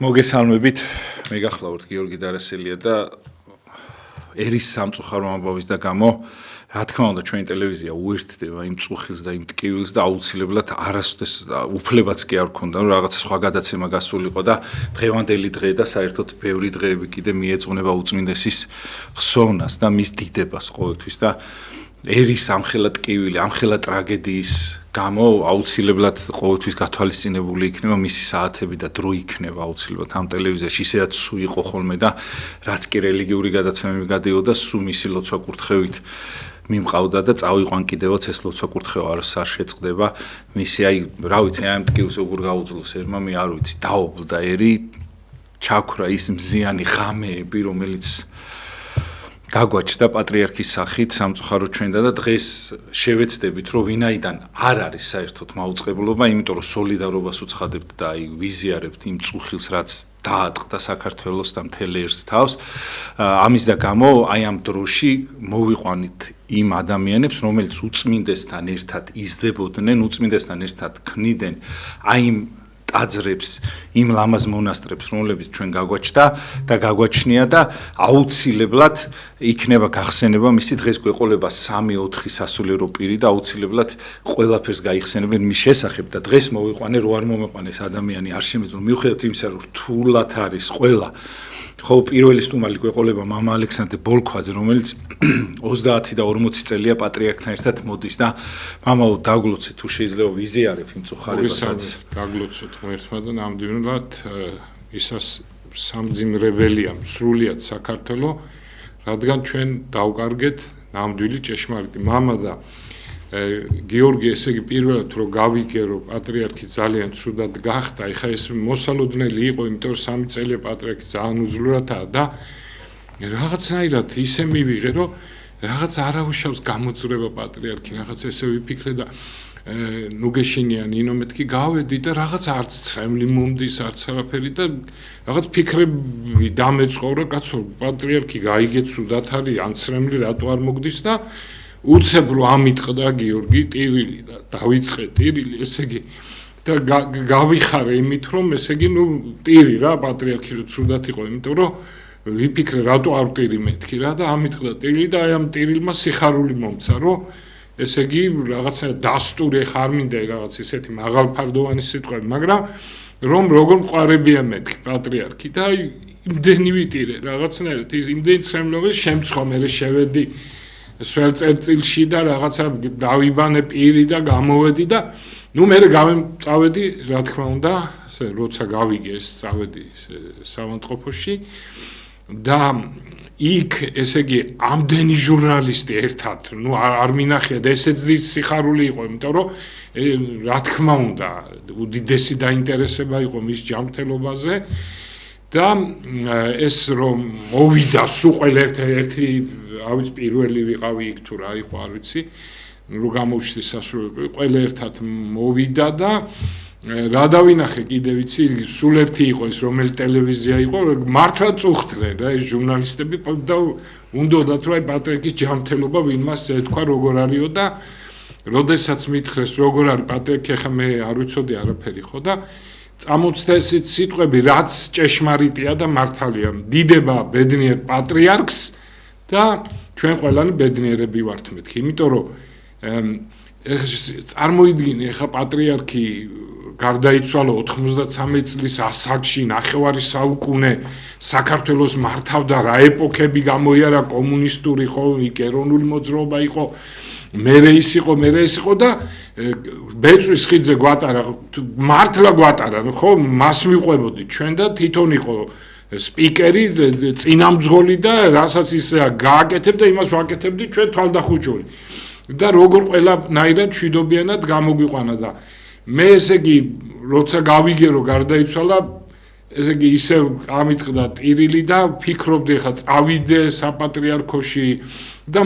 მოგესალმებით, მე გახლავართ გიორგი დარასელია და ერის სამწუხარო ამბავის და გამო, რა თქმა უნდა, ჩვენი ტელევიზია უერთდება იმ წუხილს და იმ ტკივილს და აუცილებლად არასოდეს უფლებაც კი არ ქონდა, რომ რაღაცა სხვა გადაცემა გასულიყო და დღევანდელი დღე და საერთოდ ბევრი დღეები კიდე მიეძღვნება უწმინდესის ხსოვნას და მის დიდებას ყოველთვის და ერის ამხელა ტკივილი, ამხელა ტრაგედიის გამო აუცილებლად ყოველთვის გათვალისწინებული იქნება მისი საათები და დრო იქნება აუცილებლად ამ ტელევიზიაში ისედაც სულ იყო ხოლმე და რაც კი რელიგიური გადაცემები გადიოდა სულ მისი ლოცვა კურთხევით მიმყავდა და წავიყვან კიდევაც ეს ლოცვა კურთხევა არ შეწყდება მისი აი რა ვიცი ამ ტკივილს როგორ გაუძლოს ერმა მე არ ვიცი დაობლდა ერი ჩაქრა ის მზიანი ღამეები რომელიც გაგვაჩნდა პატრიარქის სახით სამწუხაროდ ჩვენდა და დღეს შევეცდებით რომ ვინაიდან არ არის საერთოდ მაუწყებლობა, იმიტომ რომ სოლიდარობას უცხადებთ და აი ვიზიარებთ იმ წუხილს რაც დაატყდა საქართველოს და მთელ ერს თავს. ამის და გამო აი ამ დროში მოვიყვანით იმ ადამიანებს, რომელიც უწმინდესთან ერთად იზრდებოდნენ, უწმინდესთან ერთად ქმნიდნენ აი იმ ტაძრებს, იმ ლამაზ მონასტრებს, რომლებიც ჩვენ გაგვაჩნდა და გაგვაჩნია და აუცილებლად იქნება გახსენება მისი დღეს გვეყოლება 3-4 სასულიერო პირი და აუცილებლად ყველაფერს გაიხსენებენ მის შესახებ და დღეს მოვიყვანე რო არ მომეყვანეს ადამიანი არ შემეძლო მიუხედავად იმისა რომ რთულად არის ყველა ხო პირველი სტუმარი გვეყოლება მამა ალექსანდრე ბოლქვაძე რომელიც 30 და 40 წელია პატრიარქთან ერთად მოდის და მამაო დაგლოცე თუ შეიძლება ვიზიარებ იმ წუხარებასაც დაგლოცოთ ღმერთმა და ნამდვილად ისას სამძიმრებელია სრულიად საქართველოს რადგან ჩვენ დავკარგეთ ნამდვილი ჭეშმარიტი მამა და გიორგი ესე იგი პირველად რომ გავიგე რომ პატრიარქი ძალიან ცუდად გახდა ეხა ეს მოსალოდნელი იყო იმიტომ რომ 3 წელია პატრიარქი ძალიან უძლურადაა და რაღაცნაირად ისე მივიღე რომ რაღაც არავიშავს გამოძრება პატრიარქი რაღაც ესე ვიფიქრე და ნუ გეშინია ნინო მეთქი გავედი და რაღაც არც ცხემლი მომდის არც არაფერი და რაღაც ფიქრები დამეწყო კაცო პატრიარქი გაიგე ცუდად არის ან ცხემლი რატო არ მოგდის და უცებ რომ ამიტყდა გიორგი ტირილი და დავიწყე ტირილი ესე იგი და გავიხარე იმით რომ ესე იგი ნუ ტირი რა პატრიარქი რო ცუდად იყო იმიტომ რომ ვიფიქრე რატო არ ტირი მეთქი რა და ამიტყდა ტირილი და აი ამ ტირილმა სიხარული მომცა რომ ესე იგი რაღაცა დასტური ხარ მინდა რაღაც ისეთი მაღალფარდოვანი სიტყვები მაგრამ რომ როგორ მყარებია მეთქი პატრიარქი და აი იმდენი ვიტირე რაღაცნაირად ის იმდენი ცხემლობის შემცხო მე შევედი სულ წერტილში და რაღაცა დავიბანე პირი და გამოვედი და ნუ მე წავედი რა თქმა უნდა ასე როცა გავიგე ეს წავედი სამონტყოფოში და იქ ესე იგი ამდენი ჟურნალისტი ერთად ნუ არ მინახია და ესეც სიხარული იყო იმიტომ რომ რა თქმა უნდა უდიდესი დაინტერესება იყო მის ჯანმრთელობაზე და ეს რომ მოვიდა სულ ერთი ავიც პირველი ვიყავი იქ თუ რა იყო არ ვიცი რო გამოვშდი სასურველი ყველა ერთად მოვიდა და რა დავინახე კიდე ვიცი სულ ერთი იყო ეს რომელი ტელევიზია იყო მართლა წუხდნენ რა ეს ჟურნალისტები და უნდათ რომ აი პატრიარქის ჯანმრთელობა ვინმას ეთქვა როგორ არისო და როდესაც მითხრეს როგორ არის პატრიარქი ახლა მე არ ვიცოდი არაფერი ხო და წამოწდა ეს სიტყვები რაც ჭეშმარიტია და მართალია დიდება ბედნიერ პატრიარქს და ჩვენ ყველანი ბედნიერები ვართ მეთქი იმიტომ რომ წარმოიდგინე ახლა პატრიარქი გარდაიცვალა 93 წლის ასაკში ნახევარი საუკუნე საქართველოს მართავდა რა ეპოქები გამოიარა კომუნისტური ხო ეროვნული მოძრაობა იყო მერე ის იყო და ბეწვის ხიდზე გვატარა მართლა გვატარა ხო მას მიყვებოდი ჩვენ და თვითონ იყო სპიკერი წინამძღოლი და რასაც ის გააკეთებდა იმას ვაკეთებდი ჩვენ თვალდახუჭული და როგორ ყველანაირად შვიდობიანად გამოგვიყვანა და მე ესე იგი როცა გავიგე რომ გარდაიცვალა ესე იგი ისე ამიტყდა ტირილი და ფიქრობდი ხა წავიდე საპატრიარქოში და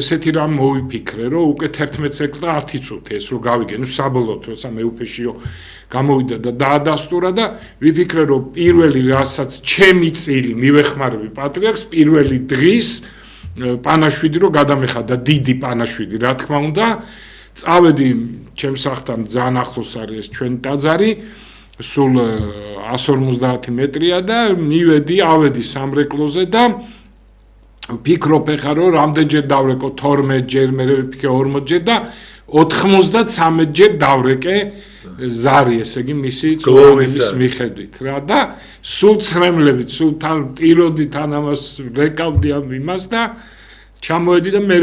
ესეთი რამ მოვიფიქრე რომ უკვე 11 წელი 10 წუთი ეს რომ გავიგე ნუ საბოლოოდ როცა მეუფეშიო გამოვიდა და დაადასტურა და ვიფიქრე რომ პირველი რასაც ჩემი წილი მივეხმარები პატრიარქს პირველი დღის პანაშვიდი რომ გადამეხადა დიდი პანაშვიდი რა თქმა უნდა წავედი ჩემს სახლთან ძალიან ახლოს არის ეს ჩვენი ტაძარი სულ 150 მეტრია და ავედი სამრეკლოზე და ვფიქრობ ეხლა რომ რამდენჯერ დავრეკო 12 ჯერ, მე ვფიქრე 40 ჯერ და 93 ჯერ დავრეკე ზარი, ესე იგი მისი წვეულის მიხედვით რა და სულ ცრემლებით, სულ თან ტიროდი თან ამას რეკავდი ამ იმას და ჩამოვედი და მე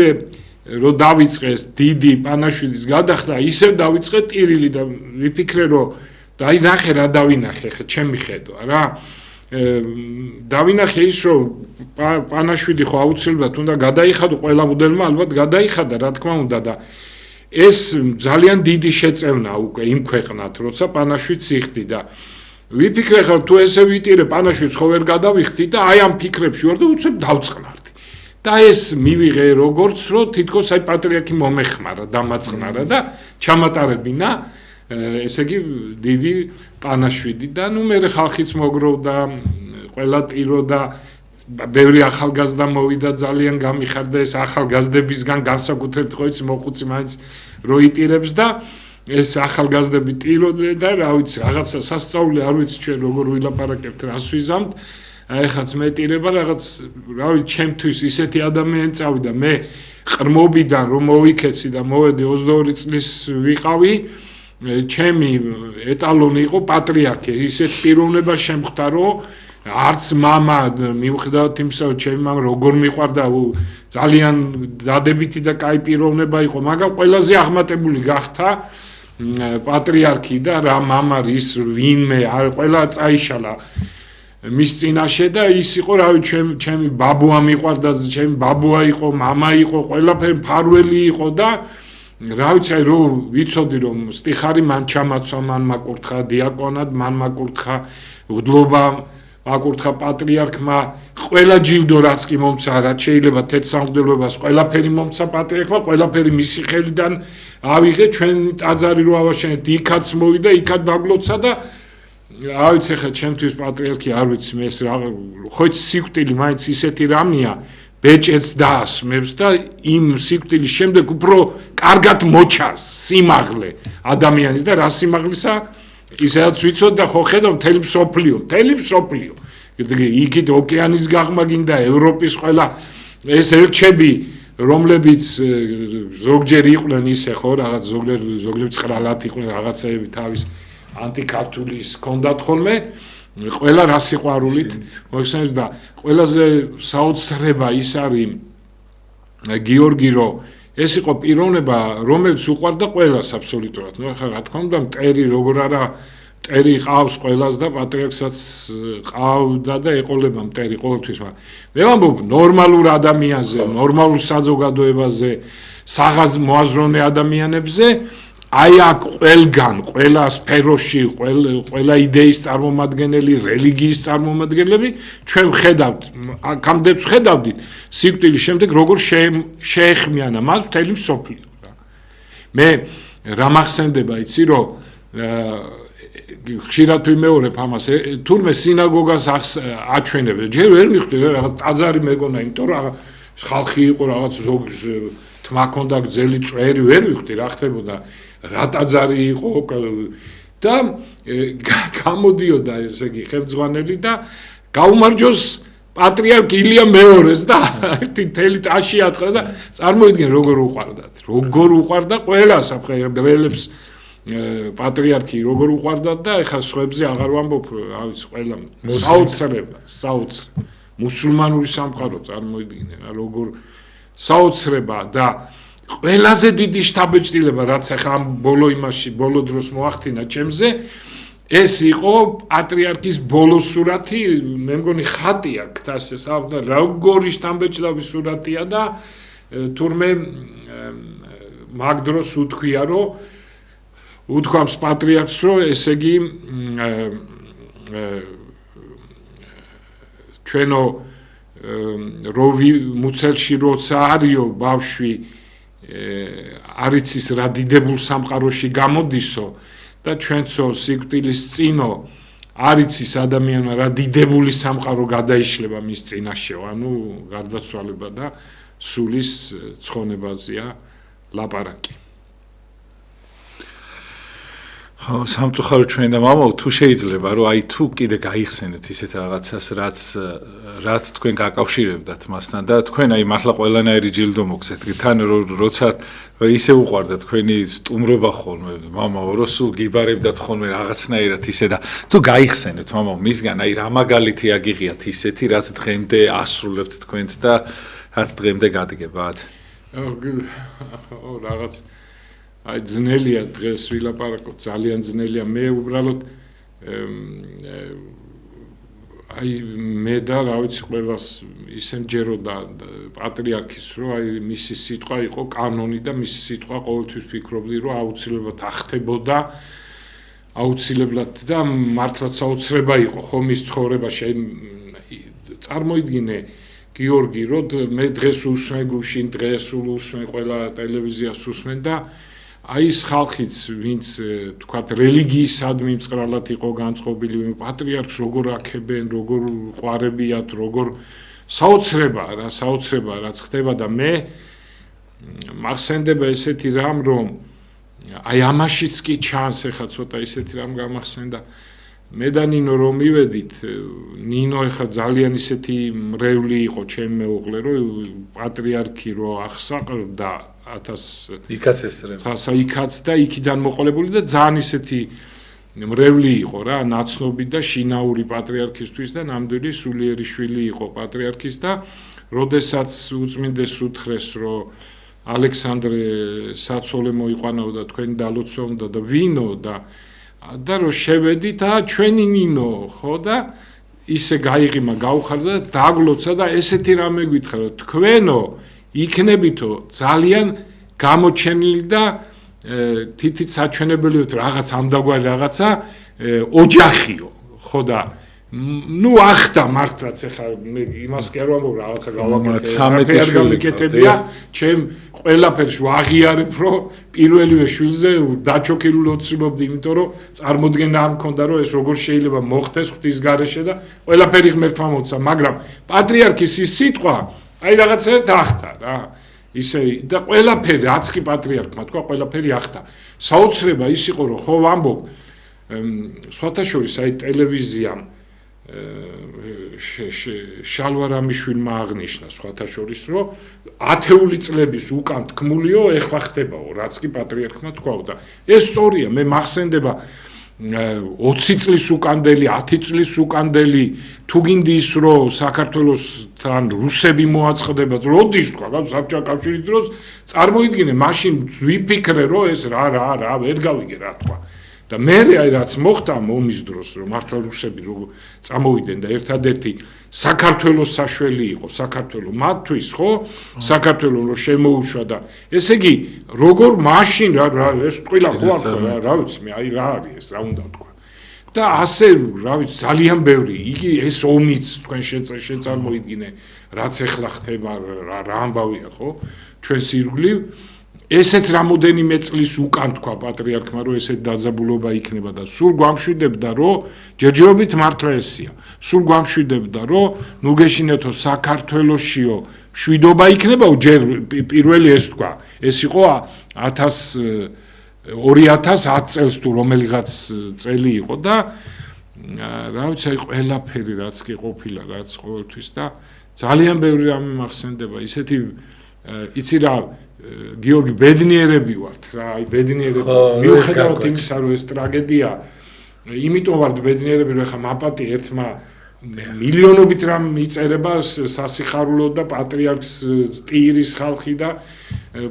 რომ დავიწყეს დიდი პანაშვიდის გადახდა, ისევ დავიწყე ტირილი და ვიფიქრე რომ დაი ნახე რა დავინახე ხა ჩემი ხედვა რა დავინახე ის რომ პანაშვიდი ხო აუცილებლად უნდა გადაიხადო ყველა მოდელმა ალბათ გადაიხადა რა თქმა უნდა და ეს ძალიან დიდი შეწევნა უკვე იმ ქვეყნად როცა პანაშვიდს იხდი და ვიფიქრე ხა თუ ესე ვიტირე პანაშვიდს ხო ვერ გადავიხდი და აი ამ ფიქრებში ვარ და უცებ დავწყნარდი და ეს მივიღე როგორც რომ თითქოს აი პატრიარქი მომეხმარა დამაწყნარა და ჩამატარებინა ესე იგი დიდი პანაშვიდი და ნუ მე ხალხიც მოგროვდა ყველა ტიროდა ბევრი ახალგაზრდა მოვიდა ძალიან გამიხარდა ეს ახალგაზრდებისგან განსაკუთრებით ხო იცი მოხუცი მაინც რო იტირებს და ეს ახალგაზრდები ტიროდნენ და რა ვიცი რაღაცა სასწაული არ ვიცი ჩვენ როგორ ვილაპარაკებთ რას ვიზამთ ეხაც მეტირება რაღაც რა ვიცი ჩემთვის ისეთი ადამიანი წავიდა მე ყრმობიდან რომ მოვიქეცი და მოვედი 22 წლის ვიყავი ჩემი ეტალონი იყო პატრიარქი ისეთ პიროვნება შემხვდა რომ არც მამა მიუხედავად იმისა რომ ჩემი მამა როგორ მიყვარდა ძალიან დადებითი და კაი პიროვნება იყო მაგრამ ყველაზე აღმატებული გახდა პატრიარქი და რა მამა რის ვინმე ყველა წაიშალა მის წინაშე და ის იყო რავი ჩემი ბაბუა მიყვარდა ჩემი ბაბუა იყო მამა იყო ყველაფერი მფარველი იყო და რა ვიცი აი რომ ვიცოდი რომ სტიხარი მან ჩამაცვა მან მაკურთხა დიაკონად მან მაკურთხა უდლობა აკურთხა პატრიარქმა ყველა ჯილდო რაც კი მომცა რაც შეიძლება თეთრსამღვდელოებას ყველაფერი მომცა პატრიარქმა ყველაფერი მისი ხელიდან ავიღე ჩვენ ტაძარი რო ავაშენეთ იქაც მოვიდა იქაც დაგლოცა და რა ვიცი ხა ჩემთვის პატრიარქი არ ვიცი მე ეს რა ხო სიკვდილი მაინც ისეთი რამეა ბეჭედს დაასმებს და იმ სიკვდილის შემდეგ უფრო კარგად მოჩას სიმაღლე ადამიანის და რა სიმაღლისა ისაც ვიცოდ და ხო ხედავ მთელი მსოფლიო იქით ოკეანის გაღმა გინდა ევროპის ყველა ეს ელჩები რომლებიც ზოგჯერ იყვნენ ისე ხო რაღაც ზოგჯერ ცხრალად იყვნენ რაღაცეები თავის ანტიკართულის კონდათ ხოლმე ყველა რა სიყვარულით მოიხსენებს და ყველაზე საოცრება ის არის გიორგი რომ ეს იყო პიროვნება რომელიც უყვარდა ყველას აბსოლუტურად ნუ ახლა რა თქმა უნდა მტერი როგორ არა მტერი ყავს ყველას და პატრიარქსაც ყავდა და ეყოლება მტერი ყოველთვის მაგრამ მე ვამბობ ნორმალურ ადამიანზე ნორმალურ საზოგადოებაზე საღაზ მოაზროვნე ადამიანებზე აი აქ ყველგან ყველა სფეროში ყველა იდეის წარმომადგენელი რელიგიის წარმომადგენლები ჩვენ ხედავთ ამდენს ხედავდით სიკვდილის შემდეგ როგორ შეეხმიანა მას მთელი მსოფლიო რა მე რა მახსენდება იცი რომ ხშირად ვიმეორებ ამას თურმე სინაგოგას აჩვენებენ ჯერ ვერ მივხვდი რაღაც ტაძარი მეგონა იმიტომ რომ ხალხი იყო რაღაც თმა ქონდა გძელი წვერი ვერ მივხვდი რა ხდებოდა რა ტაძარი იყო და გამოდიოდა ესე იგი ხელმძღვანელი და გაუმარჯოს პატრიარქ ილია მეორეს და ერთი თელი ტაში ატყდა და წარმოიდგენ როგორ უყვარდა ყველას ბრელებს პატრიარქი როგორ უყვარდა და ეხლა სხვებზე აღარ ვამბობ რა ვიცი ყველა საოცრება მუსულმანური სამყარო წარმოიდგინე რა როგორ საოცრება და ყველაზე დიდი შთაბეჭდილება რაც ახლა ამ ბოლო დროს მოახდინა ჩემზე ეს იყო პატრიარქის ბოლო სურათი მე მგონი ხატი აქვს ასე საერთოდ როგორი შთაბეჭდილების სურათია და თურმე მაგ დროს უთქვია რომ უთქვამს პატრიარქს რომ ესე იგი ჩვენო რო მუცელში როცა არიო ბავშვი არიცის რა დიდებულ სამყაროში გამოდისო და ჩვენცო სიკვდილის წინო არიცის ადამიანმა რა დიდებული სამყარო გადაიშლება მის წინაშეო ანუ გარდაცვალება და სულის ცხონებაზეა ლაპარაკი ხო, სამწუხარო ჩვენ და მამაო, თუ შეიძლება, რომ აი თუ კიდე გაიხსენეთ ისეთ რაღაცას, რაც თქვენ გაკავშირებდათ მასთან და თქვენ აი მართლა ყველანაირი ჯილდო მოგცეთ, თან როცა ისე უყვარდა თქვენი სტუმრობა ხოლმე, მამაო, რომ სულ გიბარებდათ ხოლმე რაღაცნაირად ისე და თუ გაიხსენეთ, მამაო, მისგან აი რა მაგალითი აგიღიათ ისეთი, რაც დღემდე ასრულებთ თქვენც და რაც დღემდე გადგებათ? რაღაც აი ძნელია დღეს ვილაპარაკოთ, ძალიან ძნელია. მე უბრალოდ აი მე და რა ვიცი ყველას ისე მჯეროდა პატრიარქის, რომ აი მისი სიტყვა იყო კანონი და მისი სიტყვა ყოველთვის ფიქრობდი, რომ აუცილებლად ახდებოდა, აუცილებლად და მართლაც აუცილება იყო ხო მის ცხოვრებაში. წარმოიდგინე გიორგი, რომ მე დღეს უსმენ გუშინ, დღეს უსმენ ყველა ტელევიზიას უსმენ და აი ეს ხალხიც, ვინც თქვათ რელიგიისადმი მწყრალად იყო განწყობილი, პატრიარქს როგორ აქებენ, როგორ ყვარებიათ, როგორ საოცრება, რაც ხდება და მე მახსენდება ესეთი რამ, რომ აი ამაშიც კი ჩანს ეხა ცოტა ისეთი რამ გამახსენდა. მე და ნინო რომ მივედით, ნინო ეხა ძალიან ისეთი მრევლი იყო ჩემი მეუღლე, რომ პატრიარქი რო ახსაყრდა 1000 იქაც და იქიდან მოყოლებული და ძალიან ისეთი მრევლი იყო რა, ნაცნობი და შინაური პატრიარქისთვის და ნამდვილი სულიერი შვილი იყო პატრიარქის და როდესაც უწმინდეს უთხრეს, რომ ალექსანდრე საცოლე მოიყვანაო და თქვენი დალოცვა უნდა და ვინო და რომ შევედით ჩვენი ნინო ხო და ისე გაიღიმა გაუხარდა და დაგლოცა და ესეთი რამე გითხრა რომ თქვენო იქნებითო ძალიან გამოჩენილი და თითით საჩვენებელიოთ რაღაც ამდაგვარი რაღაცა ოჯახიო ხო და ნუ ახდა მართლაც ეხლა მე იმას კი არ ვამბობ რაღაცა გავაკეთებია ჩემ ყველაფერს ვაღიარებ რომ პირველივე შვილზე დაჩოქილული ოცნებდი იმიტომ რომ წარმოდგენა არ მქონდა რომ ეს როგორ შეიძლება მოხდეს ღვთის გარეშე და ყველაფერი ღმერთმა მოცა მაგრამ პატრიარქის ის სიტყვა აი რაღაცა დახტა რა ისე და ყველაფერი რაც კი პატრიარქმა თქვა ყველაფერი ახტა საოცრება ის იყო რომ ხო ვამბობ სხვათაშორის აი ტელევიზიამ შალვარამიშვილმა აღნიშნა სხვათაშორის რომ 10 წლების უკან თქმულიო ეხლა ხდებაო რაც კი პატრიარქმა თქვაო და ეს სწორია მე მახსენდება 20 წლის უკანდელი 10 წლის უკანდელი თუ გინდი ის რომ საქართველოსთან რუსები მოაწყდებათ როდის თქვა საბჭოთა კავშირის დროს წარმოიდგინე მაშინ ვიფიქრე რომ ეს რა ვერ გავიგე რა თქვა და მე აი რაც მოხდა ომის დროს რომ მართლა რუსები როგორ წამოვიდნენ და ერთადერთი საქართველოს საშველი იყო საქართველოს მათთვის ხო საქართველოს რომ შემოუშვა და ესე იგი როგორ მაშინ რა ეს ტყილა ხო არ რა ვიცი მე აი რა არის ეს რა უნდა თქვა და ასე რა ვიცი ძალიან ბევრი იგი ეს ომიც თქვენ შეწარმოიდგინე რაც ეხლა ხდება რა ამბავია ხო ჩვენს ირგვლივ ესეც რამოდენიმე წლის უკან თქვა პატრიარქმა რომ ესეთ დაძაბულობა იქნება და სულ გვამშვიდებდა რომ ჯერჯერობით მართლა ესია სულ გვამშვიდებდა რომ ნუ გეშინეთო საქართველოსიო შვიდობა იქნება ჯერ პირველი ეს თქვა ეს იყო 2010 წელს თუ რომელიღაც წელი იყო და რა ვიცი აი ყველაფერი რაც კი ყოფილა რაც ყოველთვის და ძალიან ბევრი რამე მახსენდება ისეთი იცი რა გიორგი ბედნიერები ვართ რა აი ბედნიერები მიუხედავად იმისა რომ ეს ტრაგედია იმიტომ ვართ ბედნიერები რომ ხა მაპატი ერთმა მილიონობით რამ მიწერება სასიხარულო და პატრიარქს ტირის ხალხი და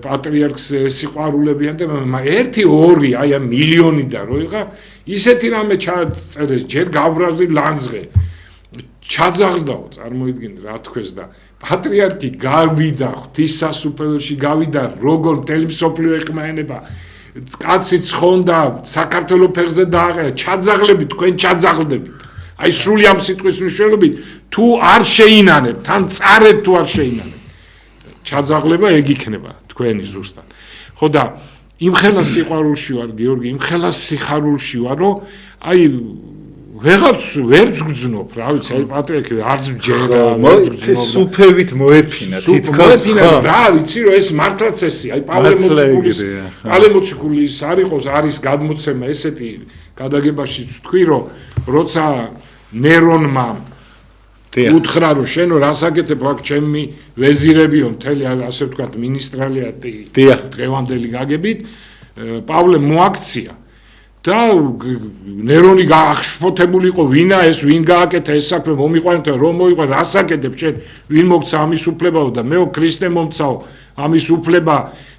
პატრიარქს სიყვარულებიან და ერთი ორი აი მილიონი და რო იღა ისეთი რამე ჩაწერეს ჯერ გავრაზი ლანძღე ჩაძაღლდაო წარმოიდგინე რა თქვეს და პატრიარქი გავიდა ღვთის სასუფეველში გავიდა როგორ მთელი მსოფლიო ეხმაენება კაცი ცხონდა საქართველოს ფეხზე დააღია ჩაძაღლებით თქვენ ჩაძაღლდებით აი სრული ამ სიტყვის მნიშვნელობით თუ არ შეინანებ თან წარეთ თუ არ შეინანებ ჩაძაღლება ეგ იქნება თქვენი ზუსტად ხო და იმ ხელა სიყვარულში ვარ გიორგი იმ ხელა სიხარულში ვარ რომ აი ვეღარც ვერც გძნობ, რა ვიცი, აი პატრიარქი არც ჯერა, სუფევით მოეფინა თითქოს რა ვიცი რომ ეს მართლაც ესია, აი პავლე მოციქულის არის გადმოცემა ესეთი გადაგებაშიც თქვი რომ როცა ნერონმა უთხრა რომ შენო რას აკეთებ აქ ჩემი ვეზირებიო მთელი ასე ვთქვათ მინისტრალიატი დღევანდელი გაგებით პავლემ მოაქცია და ნერონი გაახშფოთებული იყო ვინა ეს ვინ გააკეთა ეს საქმე მომიყვანეთ რომ მოიყვა რას აკეთებ შენ ვინ მოგცა ამის უფლებაო და მეო ქრისტე მომცაო ამის უფლება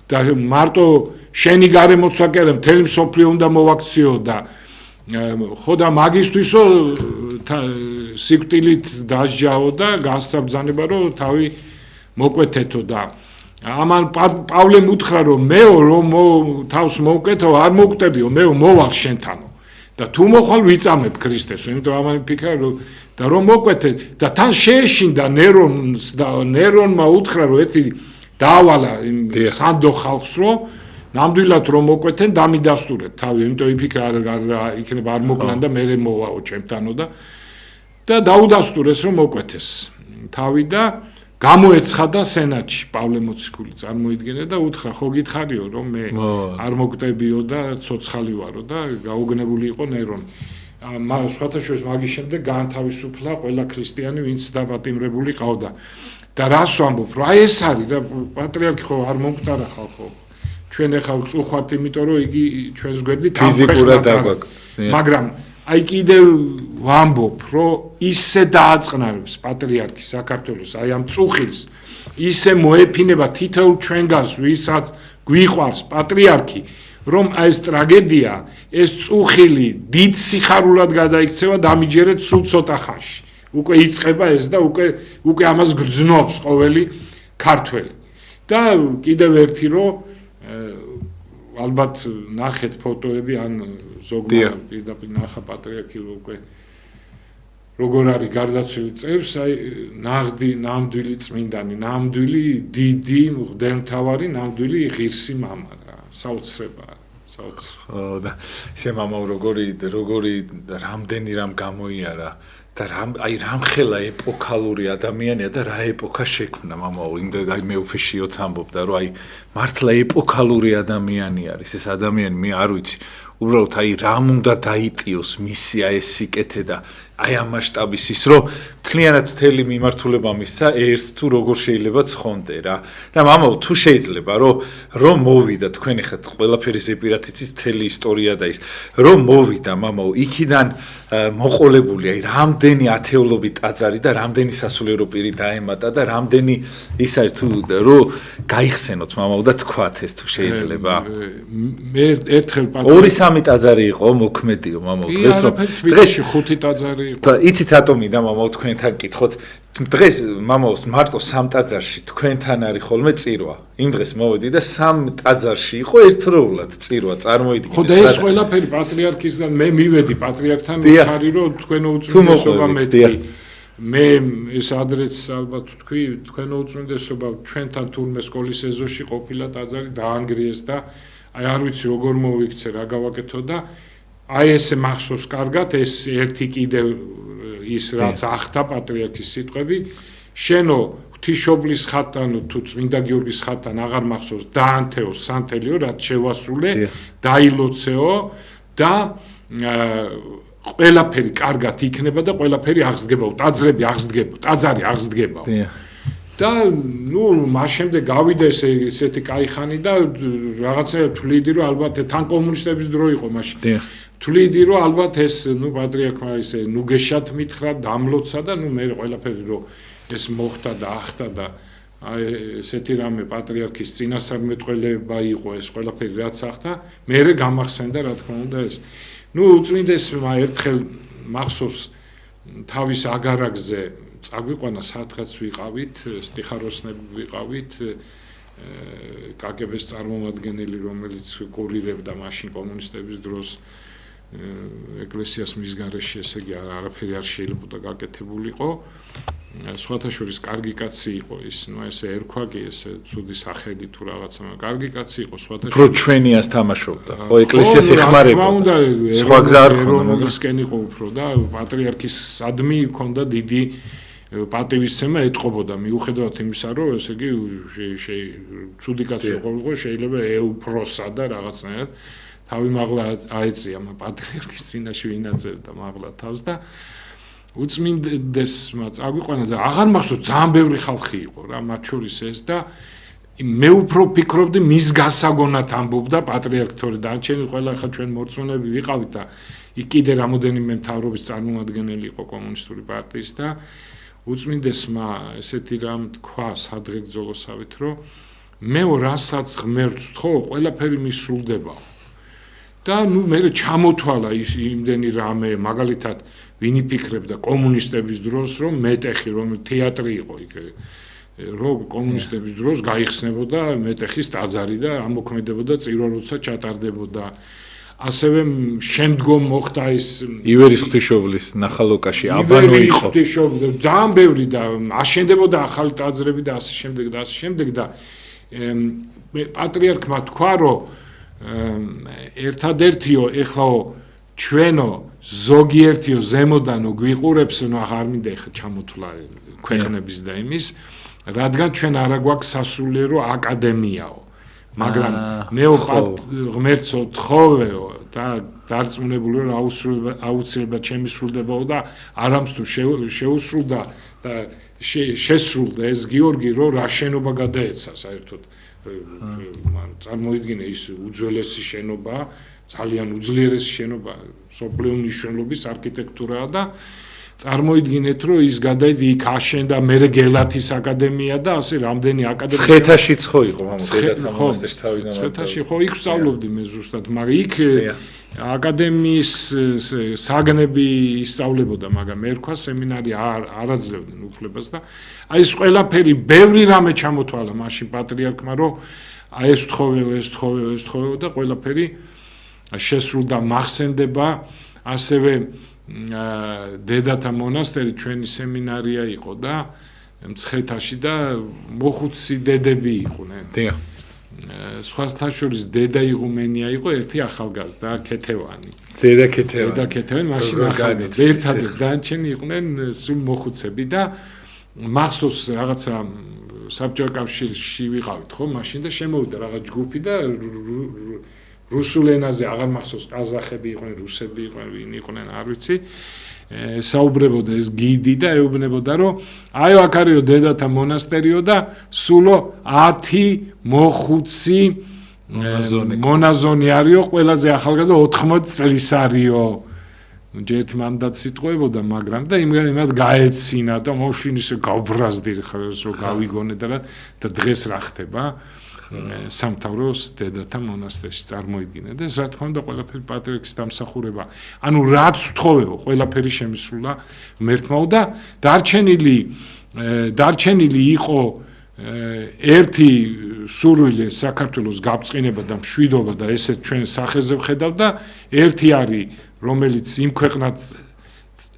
და მარტო შენი გარემოცვა კი არა მთელი მსოფლიო უნდა მოვაქციო და ხო და მაგისთვისო სიკვდილით დასჯაო და გასაბრძანება რომ თავი მოკვეთეთო და ამან პავლემ უთხრა რომ მეო რომ თავს მოვკეთო არ მოვკვდებიო მეო მოვალ შენთანო და თუ მოხვალ ვიწამებ ქრისტეს იმიტომ ამან ფიქრა რომ და რომ მოკვეთე და თან შეეშინდა ნერონს და ნერონმა უთხრა რომ ერთი დაავალა სანდო ხალხს რომ ნამდვილად რომ მოკვეთენ დამიდასტურეთ თავი იმიტომ იფიქრა იქნება არ მოკლან და მე მოვაო ჩემთანო და დაუდასტურეს რომ მოკვეთეს თავი და გამოეცხადა სენატში პავლე მოციქული წარმოიდგინა და უთხრა ხო გითხარიო რომ მე არ მოკვდებიო და ცოცხალი ვარო და გაუგნებული იყო ნერონი სხვათა შორის მაგის შემდეგ გაანთავისუფლა ყველა ქრისტიანი ვინც დაპატიმრებული ყავდა და რას ვამბობ რა ეს არის და პატრიარქი ხო არ მომკვდარა ხალხო ჩვენ ახლა წუხვართ იმიტომ რომ იგი ჩვენს გვერდით ფიზიკურად აგვაქვს მაგრამ აი კიდევ ვამბობ რომ ისე დააწყნარებს პატრიარქი საქართველოს აი ამ წუხილს ისე მოეფინება თითოეულ ჩვენგანს ვისაც გვიყვარს პატრიარქი რომ აი ეს ტრაგედია ეს წუხილი დიდ სიხარულად გადაიქცევა დამიჯერეთ სულ ცოტა ხანში უკვე იწყება ეს და უკვე ამას გრძნობს ყოველი ქართველი და კიდევ ერთი რომ ალბათ ნახეთ ფოტოები ან ზოგადად პირდაპირ ნახა პატრიარქი უკვე როგორ არის გარდაცვლილი წევს აი ნამდვილი წმინდანი ნამდვილი დიდი მღვდელმთავარი ნამდვილი ღირსი მამა რა საოცრება ხო და ისე მამაო როგორი რამდენი რამ გამოიარა და აი რამხელა ეპოქალური ადამიანია და რა ეპოქა შექმნა მამაო იმდა აი მე უფეშიოც ამბობდა რომ აი მართლა ეპოქალური ადამიანი არის ეს ადამიანი მე არ ვიცი უბრალოდ აი რამ უნდა დაიტიოს მისია ეს სიკეთე და აი ამ მასშტაბის ის რომ თლიანად მთელი მიმართულება მისცა ერთს თუ როგორ შეიძლება ცხონდე რა და მამაო თუ შეიძლება რომ მოვიდა თქვენ ხეთ ყველაფერი ზეპირად იცით მთელი ისტორია და ის რომ მოვიდა მამაო იქიდან მოყოლებული აი რამდენი ათეულობით ტაძარი და რამდენი სასულიერო პირი დაემატა და რამდენი ის არის თუ რომ გაიხსენოთ მამაო და თქვათ ეს თუ შეიძლება მე ერთხელ ორი-სამი ტაძარი იყო მოქმედიო მამაო დღეს 5 ტაძარი და იცით ატომი და მამაო თქვენთან გკითხოთ დღეს მამაოს მარტო 3 ტაძარში თქვენთან არის ხოლმე წირვა იმ დღეს მოვედი და 3 ტაძარში იყო ერთდროულად წირვა წარმოიდგინეთ ხო და ეს ყველაფერი პატრიარქისგან მე მივედი პატრიარქთან ვიხარი რომ თქვენო უწმინდესობა მე ეს ადრეც ალბათ თქვი თქვენო უწმინდესობა ჩვენთან თურმე სკოლის ეზოში ყოფილა ტაძარი დაანგრიეს და აი არ ვიცი როგორ მოვიქცე რა გავაკეთო და აი ესე მახსოვს კარგად ეს ერთი კიდევ ის რაც ახთა პატრიარქის სიტყვები შენო ღვთისმშობლის ხატთან თუ წმინდა გიორგის ხატთან აღარ მახსოვს დაანთეო სანთელიო რაც შევასრულე დაილოცეო და ყველაფერი კარგად იქნება და ყველაფერი აღსდგებაო ტაძრები აღსდგებო ტაძარი აღსდგებაო და ნუ მას შემდეგ გავიდა ესეთი кай ხანი და რაღაცა თვლიდი რომ ალბათ თან კომუნისტების დრო იყო მაშინ თვლიდი რომ ალბათ ეს ნუ პატრიარქმა ისე ნუგეშად მითხრა დამლოცა და ნუ მე ყველაფერი რომ ეს მოხდა და ახტა და აი ესეთი რამე პატრიარქის წინასწარმეტყველება იყო ეს ყველაფერი რაც ახტა მე გამახსენდა რა თქმა უნდა ეს ნუ უწმინდესმა ერთხელ მახსოვს თავის აგარაკზე წაგვიყვანა სადღაც ვიყავით სტიხაროსნები ვიყავით კგბ-ს წარმომადგენელი რომელიც კურირებდა მაშინ კომუნისტების დროს ეკლესიას მის გარეშე ესე იგი არაფერი არ შეიძლებოდა გაკეთებულიყო სხვათა შორის კარგი კაცი იყო ის, ესე ერქვა კი ესე ცუდი სახელი თუ რაღაცა, კარგი კაცი იყო სხვათა შორის. რო ჩვენიას თამაშობდა, ხო ეკლესიას ეხმარებოდა. სხვა გზა არ ქონდა, მაგრამ იყო უფრო და პატრიარქისადმი ჰქონდა დიდი პატივისცემა ეთყობოდა მიუხედავად იმისა, რომ ესე იგი ცუდი კაცი იყო, შეიძლება ეუფროსა და რაღაცნაირად თავი მაღლა აეწია პატრიარქის წინაშე ვინაძებდა მაღლა თავს და უწმინდესმა წაგვიყვანა და აღარ მახსოვს ძალიან ბევრი ხალხი იყო რა მათ შორის ეს და მე უფრო ფიქრობდი მის გასაგონად ამბობდა პატრიარქი თორე დანარჩენი ყველა ხა ჩვენ მორწმუნეები ვიყავით და იქ კიდე რამოდენიმე მთავრობის წარმომადგენელი იყო კომუნისტური პარტიის და უწმინდესმა ესეთი რამ თქვა სადღეგრძელოსავით რომ მე რასაც ღმერთს ვთხოვ ყველაფერი მისრულდება და ნუ მე ჩამოთვალა ის იმდენი რამე მაგალითად ვინი ფიქრებდა კომუნისტების დროს რომ მეტეხი რომ თეატრი იყო იქ რომ კომუნისტების დროს გაიხსნებოდა მეტეხის ტაძარი და ამოქმედებოდა წირვა როცა ჩატარდებოდა ასევე შემდგომ მოხდა ის ივერის ღვთისმშობლის ნახალოკაში აბანო იყო ღვთისმშობლი ძალიან ბევრი და აშენდებოდა ახალი ტაძრები და ასე შემდეგ და პატრიარქმა თქვა რომ ერთადერთიო ეხლაო ჩვენო ზოგიერთიო ზემოდანო გვიყურებს ნუ აღარ მინდა ეხა ჩამოთვლა ქვეყნების და იმის რადგან ჩვენ არა გვაქვს სასულიერო აკადემიაო მაგრამ მეო ღმერთო თხოვეო და დარწმუნებული რომ აუცილებლად შემისრულდებაო და არამც თუ შეუსრულდა და შესრულდა ეს გიორგი რომ რა შენობა გადაეცა საერთოდ წარმოიდგინე ის უძველესი შენობა ძალიან უძლიერესი შენობა სოფლიო მნიშვნელობის არქიტექტურაა და წარმოიდგინეთ რომ ის გადაიძი იქ აშენდა მერე გელათის აკადემია და ასე რამდენი აკადემია ცხეთაშიც ხო იყო მამო დედათა მონასტერში თავიდან ცხეთაში ხო იქ ვსწავლობდი მე ზუსტად მაგრამ იქ აკადემიის საგნები ისწავლებოდა მაგრამ ერქვა სემინარი არ აძლევდნენ უფლებას და აი ეს ყველაფერი ბევრი რამე ჩამოთვალა მაშინ პატრიარქმა რომ აი ეს თხოვეო და ყველაფერი შესრულდა მახსენდება ასევე დედათა მონასტერი ჩვენი სემინარია იყო და მცხეთაში და მოხუცი დედები იყვნენ. დიახ. სხვათა შორის დედა იღუმენია იყო ერთი ახალგაზრდა ქეთევანი. დედა ქეთევანი მაშინ ახალგაზრდა ერთადერთი დანარჩენი იყვნენ სულ მოხუცები და მახსოვს რაღაცა საბჭოთა კავშირში ვიყავით ხო მაშინ და შემოვიდა რაღაც ჯგუფი და რუსულ ენაზე აღარ მახსოვს ყაზახები იყვნენ, რუსები იყვნენ, ვინ იყვნენ, არ ვიცი. საუბრებოდა ეს გიდი და ეუბნებოდა რომ აიო აქ არისო დედათა მონასტერიო და სულო 10 მოხუცი მონაზონი არისო ყველაზე ახალგაზრდა 80 წლის არისო. ჯერ მანდაც სიტყვებოდა მაგრამ და იმათ გაეცინა და მოშინ ისე გავბრაზდი ხარ რომ გავიგონე და დღეს რა ხდება. სამთავროს დედათა მონასტერში წარმოიდგინე და ეს რა თქმა უნდა ყველაფერი პატრიარქის დამსახურება. ანუ რაც ვთხოვეო, ყველაფერი შემისრულა ღმერთმაო და დარჩენილი იყო ერთი სურვილი საქართველოს გაბწყინება და მშვიდობა და ესეც ჩვენ სახეზე ვხედავ და ერთი არის რომელიც იმ ქვეყნად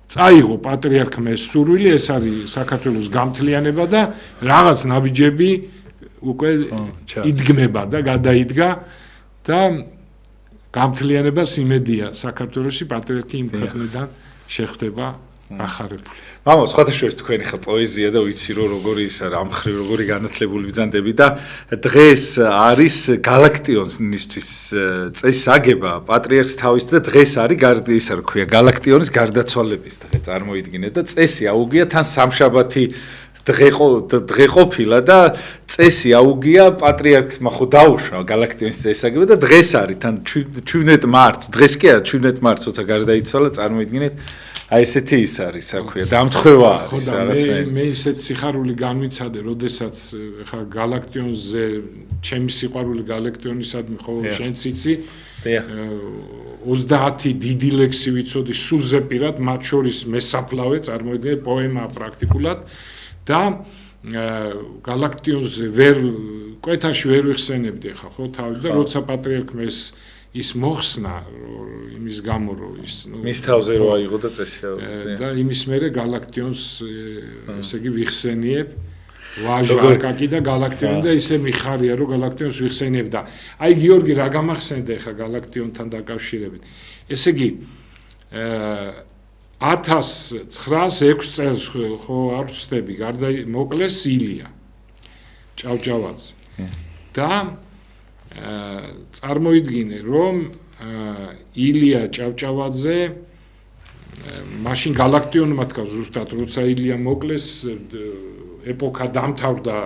წაიღო პატრიარქმა ეს სურვილი, ეს არის საქართველოს გამთლიანება და რაღაც ნაბიჯები უკვე იდგმება და გადაიდგა და გამთლიანებას იმედია საქართველოში პატრიარქი იმ ქვეყნიდან შეხვდება ახარებული. მამო, სხვათა შორის თქვენი ხა პოეზია და ვიცი რომ როგორი ის არის ამ ხრივ როგორი განათლებული ბიზანტები და დღეს არის გალაქტიონისთვის წესის აგება პატრიარქის თავის და დღეს არის ისა რა ქვია გალაქტიონის გარდაცვალების დღე წარმოიდგინეთ და წესი აუგია თან სამშაბათი დღე ყოფილა და წესი აუგია პატრიარქს ხო დაუშვა გალაქტიონის წესაგება და დღეს არის თან 17 მარტს დღეს კი არა 17 მარტს როცა გარდაიცვალა წარმოიდგინეთ აი ესეთი ის არის საქვია დამთხევა არის რაღაცა მე ისეთ სიხარული განვიცადე როდესაც ხა გალაქტიონზე ჩემი სიყვარული გალაქტიონისადმი ხო შენც იცი 30 დიდი ლექსი ვიცოდი სულ ზეპირად მათ შორის მესაფლავე წარმოიდგინე პოემა პრაქტიკულად და გალაქტიონზე კვეთაში ვერ ვიხსენებდი ხა ხო თავი და როცა პატრიარქმა ეს ის მოხსნა იმის გამო რომ ის მის თავზე რო აიღო და წესი და იმის მერე galaktion's ესე იგი ვიხსენიებ ვაჟა აკაკი და galaktion და ისე მიხარია რომ galaktion's ვიხსენიებ და აი გიორგი რა გამახსენდა ხა galaktion-თან დაკავშირებით ესე იგი 1906 წელს ხო არ ვწდები გარდა მოკლეს ილია ჭავჭავაძე და წარმოიდგინე რომ ილია ჭავჭავაძე მაშინ galaktion-მა თქვა ზუსტად როცა ილია მოკლეს ეპოქა დამთავრდა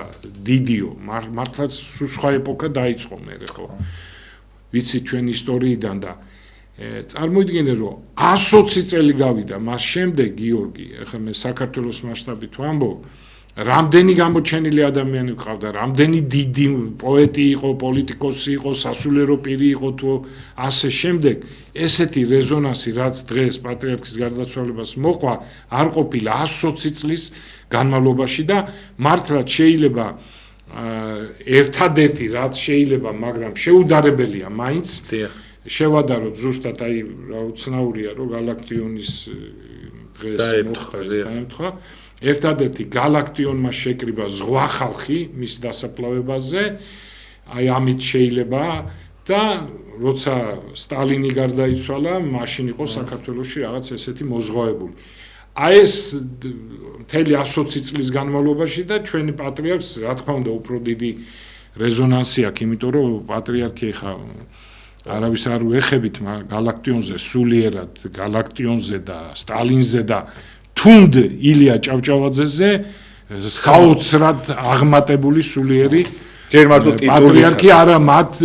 დიდიო მართლაც სხვა ეპოქა დაიწყო მე ხო ვიცი ჩვენ ისტორიიდან და წარმოიდგინე რომ 120 წელი გავიდა მას შემდეგ გიორგი ახლა მე საქართველოს მასშტაბით ვამბობ რამდენი გამოჩენილი ადამიანი ყავდა რამდენი დიდი პოეტი იყო პოლიტიკოსი იყო სასულიერო პირი იყო თუ ასე შემდეგ ესეთი რეზონანსი რაც დღეს პატრიარქის გარდაცვალებას მოყვა არ ყოფილა 120 წლის განმავლობაში და მართლაც შეიძლება ერთადერთი რაც შეიძლება მაგრამ შეუდარებელია მაინც შევადაროთ ზუსტად აი რა უცნაურია რომ galaktion-ის დღეს მოხდა ერთადერთი galaktion-მა შეკრიბა ზღვა ხალხი მის დასაფლავებაზე აი ამით შეიძლება და როცა სტალინი გარდაიცვალა მაშინ იყო საქართველოში რაღაც ესეთი მოზღვაებული აი ეს მთელი 120 წლის განმავლობაში და ჩვენი პატრიარქს რა თქმა უნდა უფრო დიდი რეზონანსი აქვს იმიტომ რომ პატრიარქი ხა არავის არ უეხებით galaktion-ზე სულიერად galaktion-ზე და სტალინზე და თუნდ ილია ჭავჭავაძეზე საოცრად აღმატებული სულიერი ჯერ მარტო ტიტულით პატრიარქი არა მათ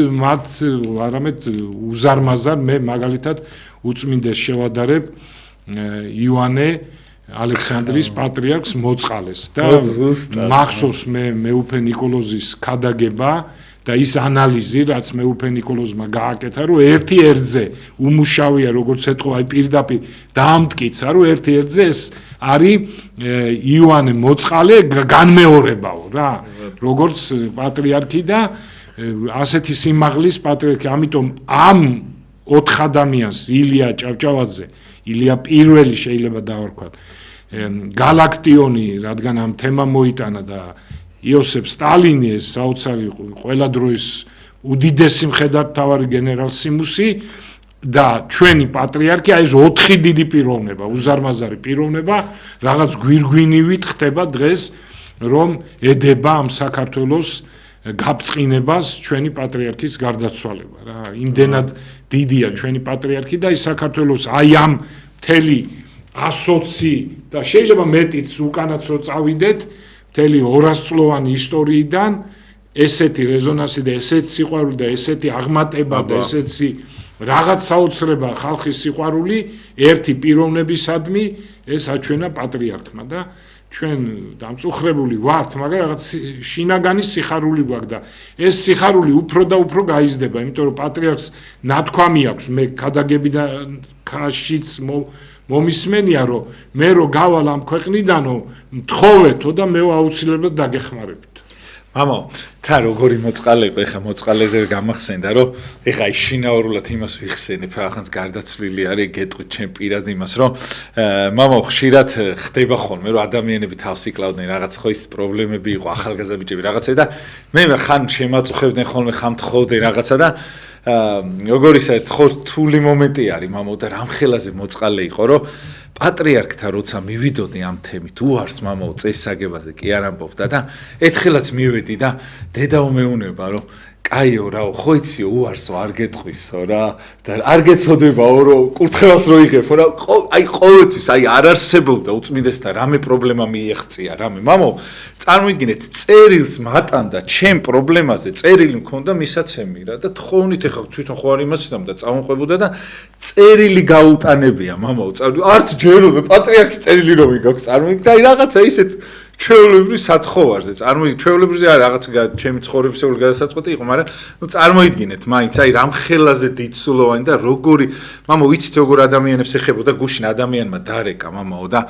არამედ უზარმაზარ მე მაგალითად უწმინდეს შევადარებ იოანე ალექსანდრის პატრიარქს მოწყალეს და მახსოვს მე მეუფე ნიკოლოზის ქადაგება და ის ანალიზი რაც მეუფე ნიკოლოზმა გააკეთა რომ ერთი ერთზე უმუშავია როგორც ეთქვა აი პირდაპირ დაამტკიცა რომ ერთი ერთზე ეს არის იოანე მოწყალე განმეორებაო რა როგორც პატრიარქი და ასეთი სიმაღლის პატრიარქი ამიტომ ამ 4 ადამიანს ილია ჭავჭავაძე ილია პირველი შეიძლება დავარქვათ galaktion-ი რადგან ამ თემამ მოიტანა და იოსებ სტალინი ეს საოცარი ყველა დროის უდიდესი მხედართმთავარი გენერალ სიმუსი და ჩვენი პატრიარქი აი ეს 4 დიდი პიროვნება უზარმაზარი პიროვნება რაღაც გვირგვინივით ხდება დღეს რომ ედება ამ საქართველოს გაბწყინებას ჩვენი პატრიარქის გარდაცვალება რა იმდენად დიდია ჩვენი პატრიარქი და ის საქართველოს აი ამ მთელი 120 და შეიძლება მეტიც უკანაც რო წავიდეთ მთელი 200 წლოვანი ისტორიიდან ესეთი რეზონანსი და ესეთი სიყვარული და ესეთი აღმატება და ესეთი რაღაც საოცრება ხალხის სიყვარული ერთი პიროვნებისადმი ეს აჩვენა პატრიარქმა და ჩვენ დამწუხრებული ვართ მაგრამ რაღაც შინაგანი სიხარული გვაქვს და ეს სიხარული უფრო და უფრო გაიზრდება იმიტომ რომ პატრიარქს ნათქვამი აქვს მე ქადაგებიდან ქაშიც მომისმენია რომ მე რო გავალ ამ ქვეყნიდანო მთხოვეთო და მე აუცილებლად დაგეხმარებით მამო თა როგორი მოწყალე იყო ეხა მოწყალეზე გამახსენდა რომ ეხა აი შინაურულად იმას ვიხსენებ ახანს გარდაცვლილი არის გეტყვით ჩემ პირად იმას რომ მამო ხშირად ხდება ხოლმე რომ ადამიანები თავს იკლავდნენ რაღაც ხო ის პრობლემები იყო ახალგაზრდა ბიჭები რაღაცა და მე ხან შემაწუხებდნენ ხოლმე ხან თხოვდნენ რაღაცა და როგორ ის ერთ ხო რთული მომენტი არის მამო და რამხელაზე მოწყალე იყო რომ პატრიარქთა როცა მივიდოდი ამ თემით უარს მამაო წესსაგებაზე კი არ ამბობდა და ერთხელაც მივედი და დედაო მეუნება რომ კაიო რაო ხო იციო უარსო არ გეტყვისო რა და არ გეცოდებაო რომ კურთხევას რო იღებო რა აი ყოველთვის აი არ არსებობდა უწმინდესთან რამე პრობლემა მიიღწია რამე მამაო წარმოიდგინეთ წერილს მატანდა ჩემ პრობლემაზე წერილი მქონდა მისაცემი რა და თხოვნით ეხლა თვითონ ხო არ იმასიდან და წამოყვებოდა და წერილი გაუტანებია მამაო არც ჯეროდა პატრიარქის წერილი რომ იგაქვს წარმოიდგინეთ აი რაღაცა ისეთ ჩვეულებრივ სათხოვარზე წარმოიდგინეთ ჩვეულებრივ არა რაღაც ჩემი ცხოვრებისეული გადასაწყვეტი იყო მაგრამ ნუ წარმოიდგინეთ მაინც აი რამხელაზე დიდსულოვანი და როგორი მამო ვიცით როგორ ადამიანებს ეხებოდა გუშინ ადამიანმა დარეკა მამაო და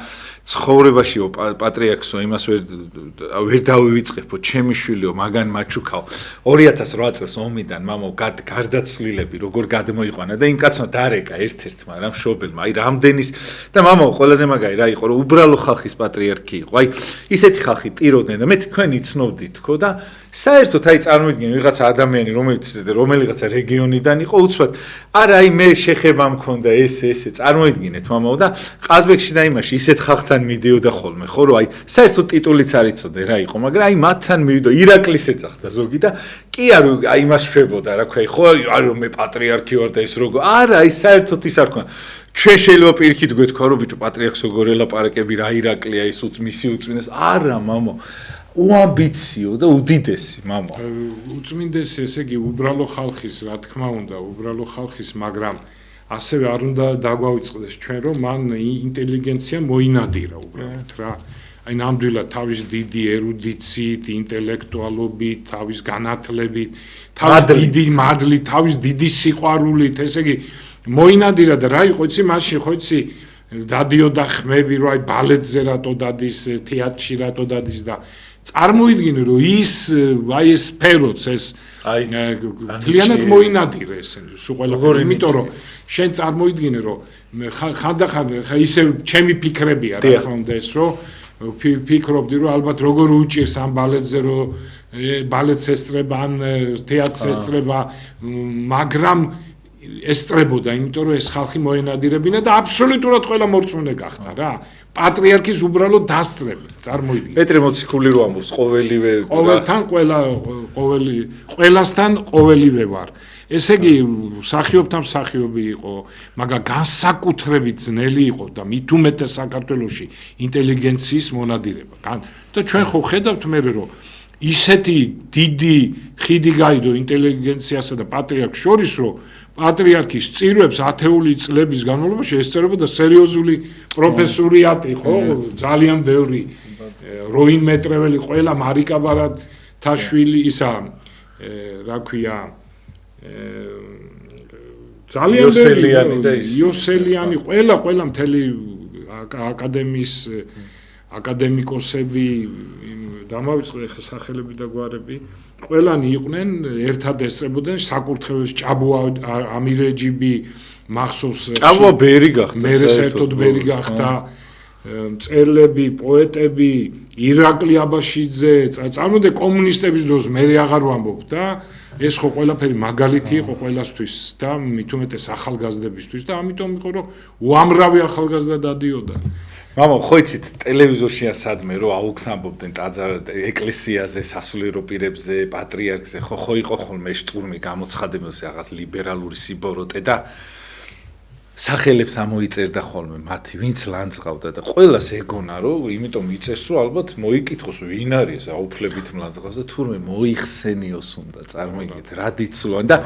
ცხოვრებაშიო პატრიარქსო იმას ვერ დავივიწყებო ჩემი შვილიო მაგან მაჩუქაო 2008 წელს ომიდან მამო გარდაცვლილები როგორ გადმოიყვანა და იმ კაცმა დარეკა ერთ-ერთმა რა მშობელმა აი რამდენის და მამაო ყველაზე მაგარი რა იყო რომ უბრალო ხალხის პატრიარქი იყო აი ისეთი ხალხი ტიროდნენ და მე თქვენ იცნობდით თქო და საერთოდ აი წარმოიდგინე ვიღაცა ადამიანი რომელიღაცა რეგიონიდან იყო უცბად არა აი მე შეხება მქონდა ესე წარმოიდგინეთ მამაო და ყაზბეგში და იმაში ისეთ ხალხთან მიდიოდა ხოლმე ხო რომ აი საერთოდ ტიტულიც არ იცოდე რა იყო მაგრამ აი მათთან მივიდო ირაკლის ეძახდა ზოგი და კი არ აი იმას შვებოდა რა ქვია ხო არა მე პატრიარქი ვარ და ეს როგორ არა აი საერთოდ ის არ ქონა ჩვენ შეიძლება პირიქით გვეთქვა რომ ბიჭო პატრიარქს როგორ ელაპარაკები რა ირაკლია ის მისი უწმინდეს არა მამო უამბიციო და უდიდესი მამო უწმინდესი ესე იგი უბრალო ხალხის რა თქმა უნდა უბრალო ხალხის მაგრამ ასევე არ უნდა დაგვავიწყდეს ჩვენ რომ მან ინტელიგენცია მოინადირა უბრალოდ რა აი ნამდვილად თავის დიდი ერუდიციით ინტელექტუალობით თავის განათლებით თავის დიდი მადლით თავის დიდი სიყვარულით ესე იგი მოინადირა და რა იყო იცი მაშინ ხო იცი დადიოდა ხმები რომ აი ბალეტზე რატო დადის თეატრში რატო დადის და წარმოიდგინე რომ ის აი ეს სფეროც ეს აი თლიანად მოინადირა ესენი სულ ყველაფერი იმიტომ რომ შენ წარმოიდგინე რომ ხანდახან ხა ისე ჩემი ფიქრებია რა თქმა უნდა ეს რომ ფიქრობდი რომ ალბათ როგორ უჭირს ამ ბალეტზე რომ ბალეტს ესწრება ან თეატრს ესწრება მაგრამ ესწრებოდა იმიტომ რომ ეს ხალხი მოენადირებინა და აბსოლუტურად ყველა მორწმუნე გახდა რა პატრიარქის უბრალოდ დასწრება წარმოიდგინე პეტრე მოციქული რო ამბობს ყოველივე ყოველთან ყველასთან ყოველივე ვარ ესე იგი მსახიობთან მსახიობი იყო მაგრამ განსაკუთრებით ძნელი იყო და მით უმეტეს საქართველოში ინტელიგენციის მონადირება და ჩვენ ხო ხედავთ მე რომ ისეთი დიდი ხიდი გაიდო ინტელიგენციასა და პატრიარქს შორის რომ პატრიარქის წირვებს ათეული წლების განმავლობაში ესწრებოდა სერიოზული პროფესორიატი ხო ძალიან ბევრი როინმეტრეველი ყველა მარიკა ბარათაშვილი ისა რა ქვია ძალიან იოსელიანი და ის იოსელიანი ყველა მთელი აკადემიის აკადემიკოსები დამავიწყე ხა სახელები და გვარები ყველანი იყვნენ ერთად ესწრებოდნენ საკურთხევლის ჭაბუა ამირეჯიბი მახსოვს ჭაბუა ბერი გახდა მე საერთოდ ბერი გახდა მწერლები პოეტები ირაკლი აბაშიძე წარმოდე კომუნისტების დროს მე აღარ ვამბობ და ეს ხო ყველაფერი მაგალითი იყო ყველასთვის და მით უმეტეს ახალგაზრდებისთვის და ამიტომ იყო რომ უამრავი ახალგაზრდა დადიოდა მამო ხო იცით ტელევიზორშია სადმე რომ აუგზავნებდნენ ტაძარ ეკლესიაზე სასულიერო პირებზე პატრიარქზე ხო იყო ხოლმე შტურმი გამოცხადებაზე რაღაც ლიბერალური სიბოროტე და სახელებს ამოიწერდა ხოლმე მათი ვინც ლანძღავდა და ყველას ეგონა რომ იმიტომ იწერს რომ ალბათ მოიკითხოს ვინ არის აუფლებით მლანძღავს და თურმე მოიხსენიოს უნდა წარმოიდგინეთ რა დიცულოვანი და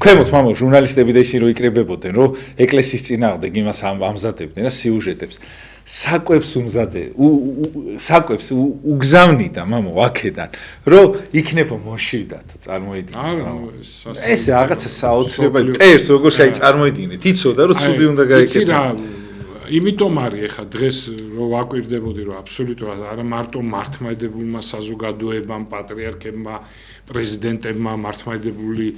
ქვემოთ მამო ჟურნალისტები და ისინი რო იკრებებოდნენ რომ ეკლესიის წინააღმდეგ იმას ამზადებდნენ რა სიუჟეტებს საკვებს საკვებს უგზავნიდა მამო აქედან რომ იქნება მოშივდათ წარმოიდგინეთ ეს რაღაცა საოცრებაა ტერს როგორ შეიძლება წარმოიდგინეთ იცოდა რომ ცუდი უნდა გაიკეთო იმიტომ არის ახლა დღეს რო ვაკვირდებოდი რომ აბსოლუტურად არა მარტო მართლმადიდებულმა საზოგადოებამ პატრიარქებმა პრეზიდენტებმა მართლმადიდებელი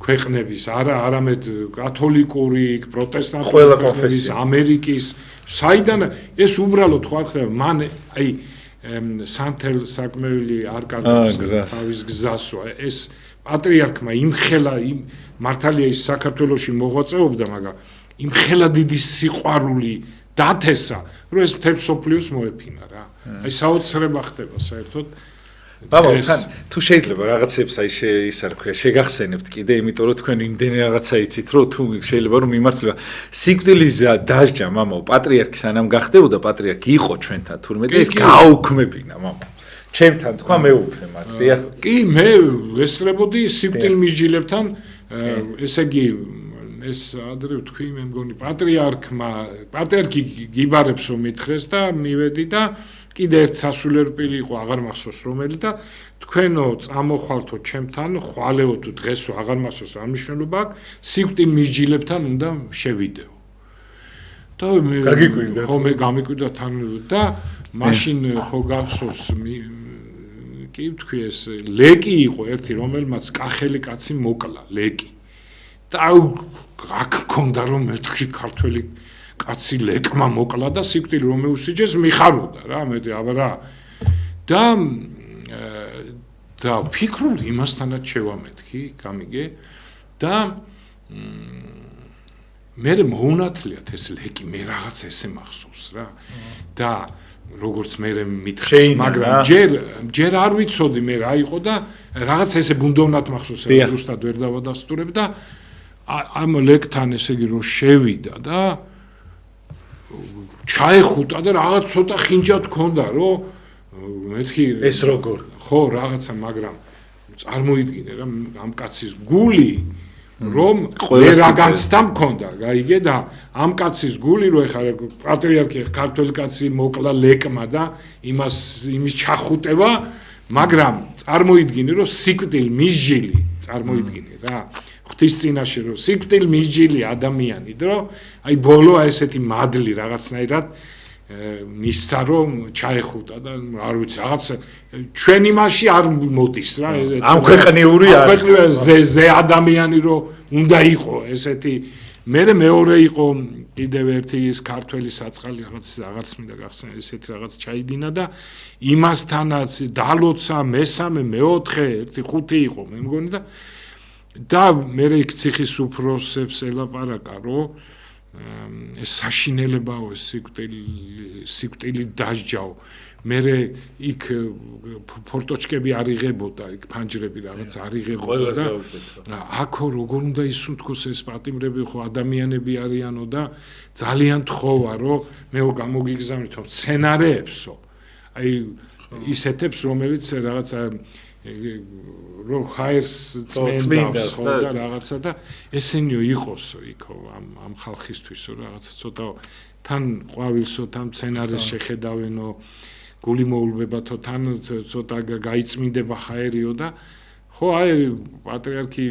ქვეყნების არამედ კათოლიკური პროტესტანტული ქვეყნების ამერიკის საიდან ეს უბრალოდ ხო არ ხდება მან აი სანთელ საკმეველი არ კარგავს თავის გზასო ეს პატრიარქმა იმხელა მართალია ის საქართველოში მოღვაწეობდა მაგრამ იმხელა დიდი სიყვარული დათესა რომ ეს მთელ სოფლიოს მოეფინა რა აი საოცრება ხდება საერთოდ ბაბა თუ შეიძლება რაღაცებს აი ის არ ქვია შეგახსენებთ კიდე იმიტომ რომ თქვენ იმდენი რაღაცა იცით რომ თუ შეიძლება რომ მიმართლება სიკვდილის დასჯა მამაო პატრიარქი სანამ გახდებოდა პატრიარქი იყო ჩვენთან თურმე და ეს გააუქმებინა მამაო ჩემთან თქვა მე უფლე მათ დიახ კი მე ესწრებოდი სიკვდილ მისჯილებთან ესე იგი ეს ადრე ვთქვი მე მგონი პატრიარქი გიბარებსო მითხრეს და მივედი და კიდე ერთ სასულიერო პირი იყო აღარ მახსოვს რომელი და თქვენო წამოხვალთო ჩემთან ხვალეო თუ დღესო აღარ მახსოვს რა მნიშვნელობა აქვს სიკვდილ მისჯილებთან უნდა შევიდეო და მე გამიკვირდა თან და მაშინ ხო გახსოვს კი ვთქვი ეს ლეკი იყო ერთი რომელმაც კახელი კაცი მოკლა ლეკი და აქ ქონდა რომ მეთქი ქართველი კაცი ლეკმა მოკლა და სიკვდილი რომ მეუსიჯეს მიხაროდა რა მე აბა და ფიქრობ იმასთანაც შევამეთქი გამიგე და მე მოუნათლიათ ეს ლეკი მე რაღაც ესე მახსოვს რა და როგორც მე მითხეს მაგრამ ჯერ არ ვიცოდი მე რა იყო და რაღაც ესე ბუნდოვნად მახსოვს რა ზუსტად ვერ დავადასტურებ და ამ ლეკთან ესე იგი რომ შევიდა და ჩაეხუტა და რაღაც ცოტა ხინჯად ქონდა რომ მეთქი ეს როგორ ხო რაღაცა მაგრამ წარმოიდგინე რა ამ კაცის გული რომ რაღაცა მქონდა გაიგე და ამ კაცის გული რომ ეხლა პატრიარქი ქართველი კაცი მოკლა ლეკმა და იმის ჩახუტება მაგრამ წარმოიდგინე რომ სიკვდილ მისჯილი წარმოიდგინე რა ღვთის წინაშე რომ სიკვდილ მისჯილი ადამიანი და აი ბოლო ესეთი მადლი რაღაცნაირად მისცა რომ ჩაეხუტა და არ ვიცი რაღაც ჩვენ იმაში არ მოდის რა ამ ქვეყნიური არ ზე ადამიანი რომ უნდა იყო ესეთი მე მეორე იყო კიდევ ერთი ის ქართველი საწყალი რაღაც მინდა გახსნა ესეთი რაღაც ჩაიდინა და იმასთანაც დალოცა მესამე მეოთხე ერთი ხუთი იყო მე მგონი და მე იქ ციხის უფროსებს ელაპარაკა რომ ეს საშინელებაო ეს სიკვდილი დასჯაო მე იქ ფორტოჩკები არ იღებოდა იქ ფანჯრები რაღაც არ იღებოდა და აქო როგორ უნდა ისუნთქოს ეს პატიმრები ხო ადამიანები არიანო და ძალიან თხოვა რომ მეო გამოგიგზავნით რომ სცენარეებსო აი ისეთებს რომელიც რაღაცა რო ხაერს წმენდავს ხო და რაღაცა და ესენიო იყოსო იქო ამ ხალხისთვისო რაღაცა ცოტა თან ყვავილსო თან სცენარეს შეხედავენო გული მოულბებათო თან ცოტა გაიწმინდება ხაერიო და ხო აი პატრიარქი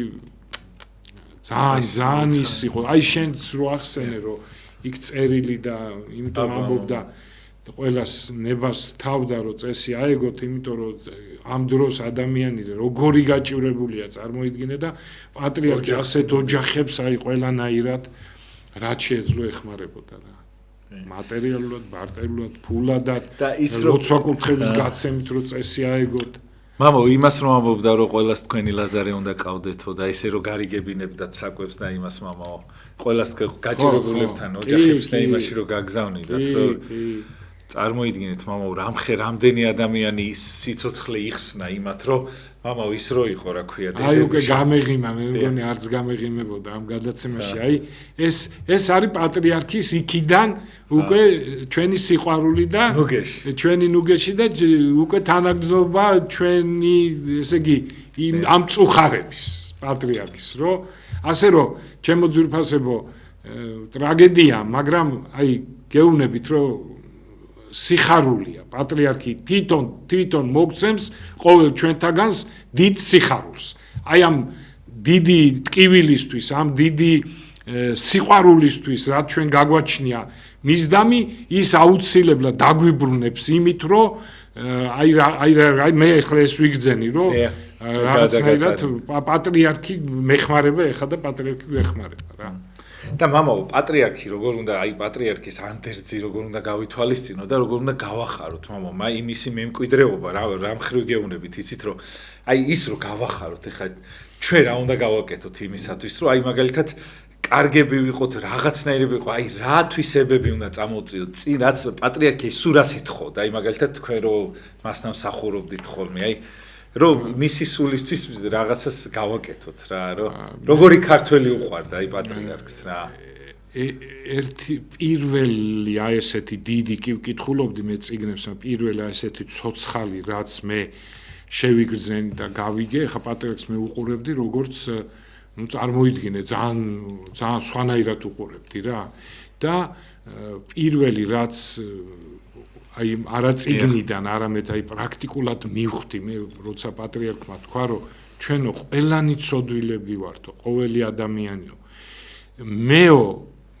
ძალიან ის იყო აი შენც რო ახსენე რომ იქ წერილი და იმიტომ ამბობდა ყველას ნებას თავდა რომ წესი აეგოთ იმიტომ რომ ამ დროს ადამიანი როგორი გაჭირებულია წარმოიდგინე და პატრიარქი ასეთ ოჯახებს აი ყველანაირად რაც შეეძლო ეხმარებოდა რა მატერიალურად, მარტივად, ფულადად და ის როცა კურთხევის გაცემით რომ წესი აეგოთ მამო იმას რომ ამბობდა რომ ყველას თქვენი ლაზარე უნდა ყავდეთო და ისე რომ გარიგებინებდათ საკვებს და იმას მამაო ყველას გაჭირებულებთან ოჯახებს და იმაში რომ გაგზავნიდათ რომ წარმოიდგინეთ მამაო რამდენი ადამიანი სიცოცხლე იხსნა იმათ რომ მამაო ის რო იყო რა ქვია აი უკვე გამეღიმა მე მგონი არც გამეღიმებოდა ამ გადაცემაში აი ეს არის პატრიარქის იქიდან უკვე ჩვენი სიყვარული და ჩვენი ნუგეში და უკვე თანაგზობა ჩვენი ესე იგი ამ წუხარების პატრიარქის რომ ასე რომ ჩემო ძვირფასებო ტრაგედია მაგრამ აი გეუბნებით რომ სიხარულია პატრიარქი თვითონ მოგცემს ყოველ ჩვენთაგანს დიდ სიხარულს აი ამ დიდი ტკივილისთვის ამ დიდი სიყვარულისთვის რაც ჩვენ გაგვაჩნია მისდამი ის აუცილებლად დაგვიბრუნებს იმით რომ აი მე ახლა ეს ვიგძენი რომ რაღაცნაირად პატრიარქი მეხმარება ეხა და პატრიარქი ვეხმარება რა და მამაო პატრიარქი როგორ უნდა აი პატრიარქის ანდერძი როგორ უნდა გავითვალისწინო და როგორ უნდა გავახაროთ მამაო იმისი მემკვიდრეობა რა მხრივ გეუბნებით იცით რომ აი ის რომ გავახაროთ ეხლა ჩვენ რა უნდა გავაკეთოთ იმისათვის რომ აი მაგალითად კარგები ვიყოთ რაღაცნაირები ვიყო აი რა თვისებები უნდა წამოვწიოთ წინ რაც პატრიარქი სურას ითხოვდა აი მაგალითად თქვენ რომ მასთან მსახურობდით ხოლმე აი რომ მისი სულისთვის რაღაცას გავაკეთოთ რა რომ როგორი ქართველი უყვარდა აი პატრიარქს რა ერთი პირველი აი ესეთი დიდი კი ვკითხულობდი მე წიგნებს პირველი აი ესეთი ცოცხალი რაც მე შევიგრძენი და გავიგე ხა პატრიარქს მე უყურებდი როგორც ну წარმოიდგინე ძალიან სხვანაირად უყურებდი რა და პირველი რაც აი არა წიგნიდან არამედ აი პრაქტიკულად მივხვდი მე როცა პატრიარქმა თქვა რომ ჩვენო ყველანი ცოდვილები ვართო ყოველი ადამიანიო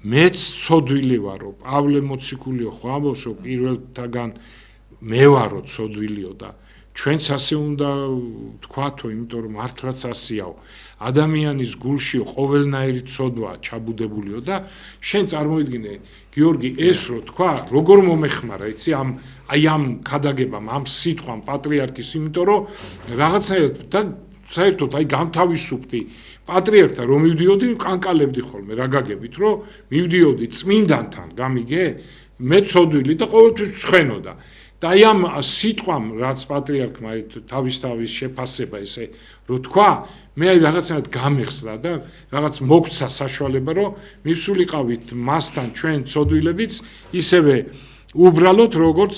მეც ცოდვილი ვარო პავლე მოციქულიო ხო ამბობს რომ პირველთაგან მე ვარო ცოდვილიო და ჩვენც ასე უნდა თქვათო იმიტომ რომ მართლაც ასეაო ადამიანის გულშიო ყოველნაირი ცოდვაა ჩაბუდებულიო და შენ წარმოიდგინე გიორგი ეს რო თქვა როგორ მომეხმარა იცი ამ ქადაგებამ ამ სიტყვამ პატრიარქის იმიტომ რომ რაღაცნაირად და საერთოდ აი გამთავისუფლდი პატრიარქთა რომ მივდიოდი კანკალებდი ხოლმე რა გაგებით რომ მივდიოდი წმინდანთან გამიგე მე ცოდვილი და ყოველთვის ცხენოდა და აი ამ სიტყვამ რაც პატრიარქმა თავის შეფასება ესე რო თქვა მე აი რაღაცნაირად გამეხსნა და რაღაც მოგცა საშუალება რომ მივსულიყავით მასთან ჩვენ ცოდვილებიც ისევე უბრალოდ როგორც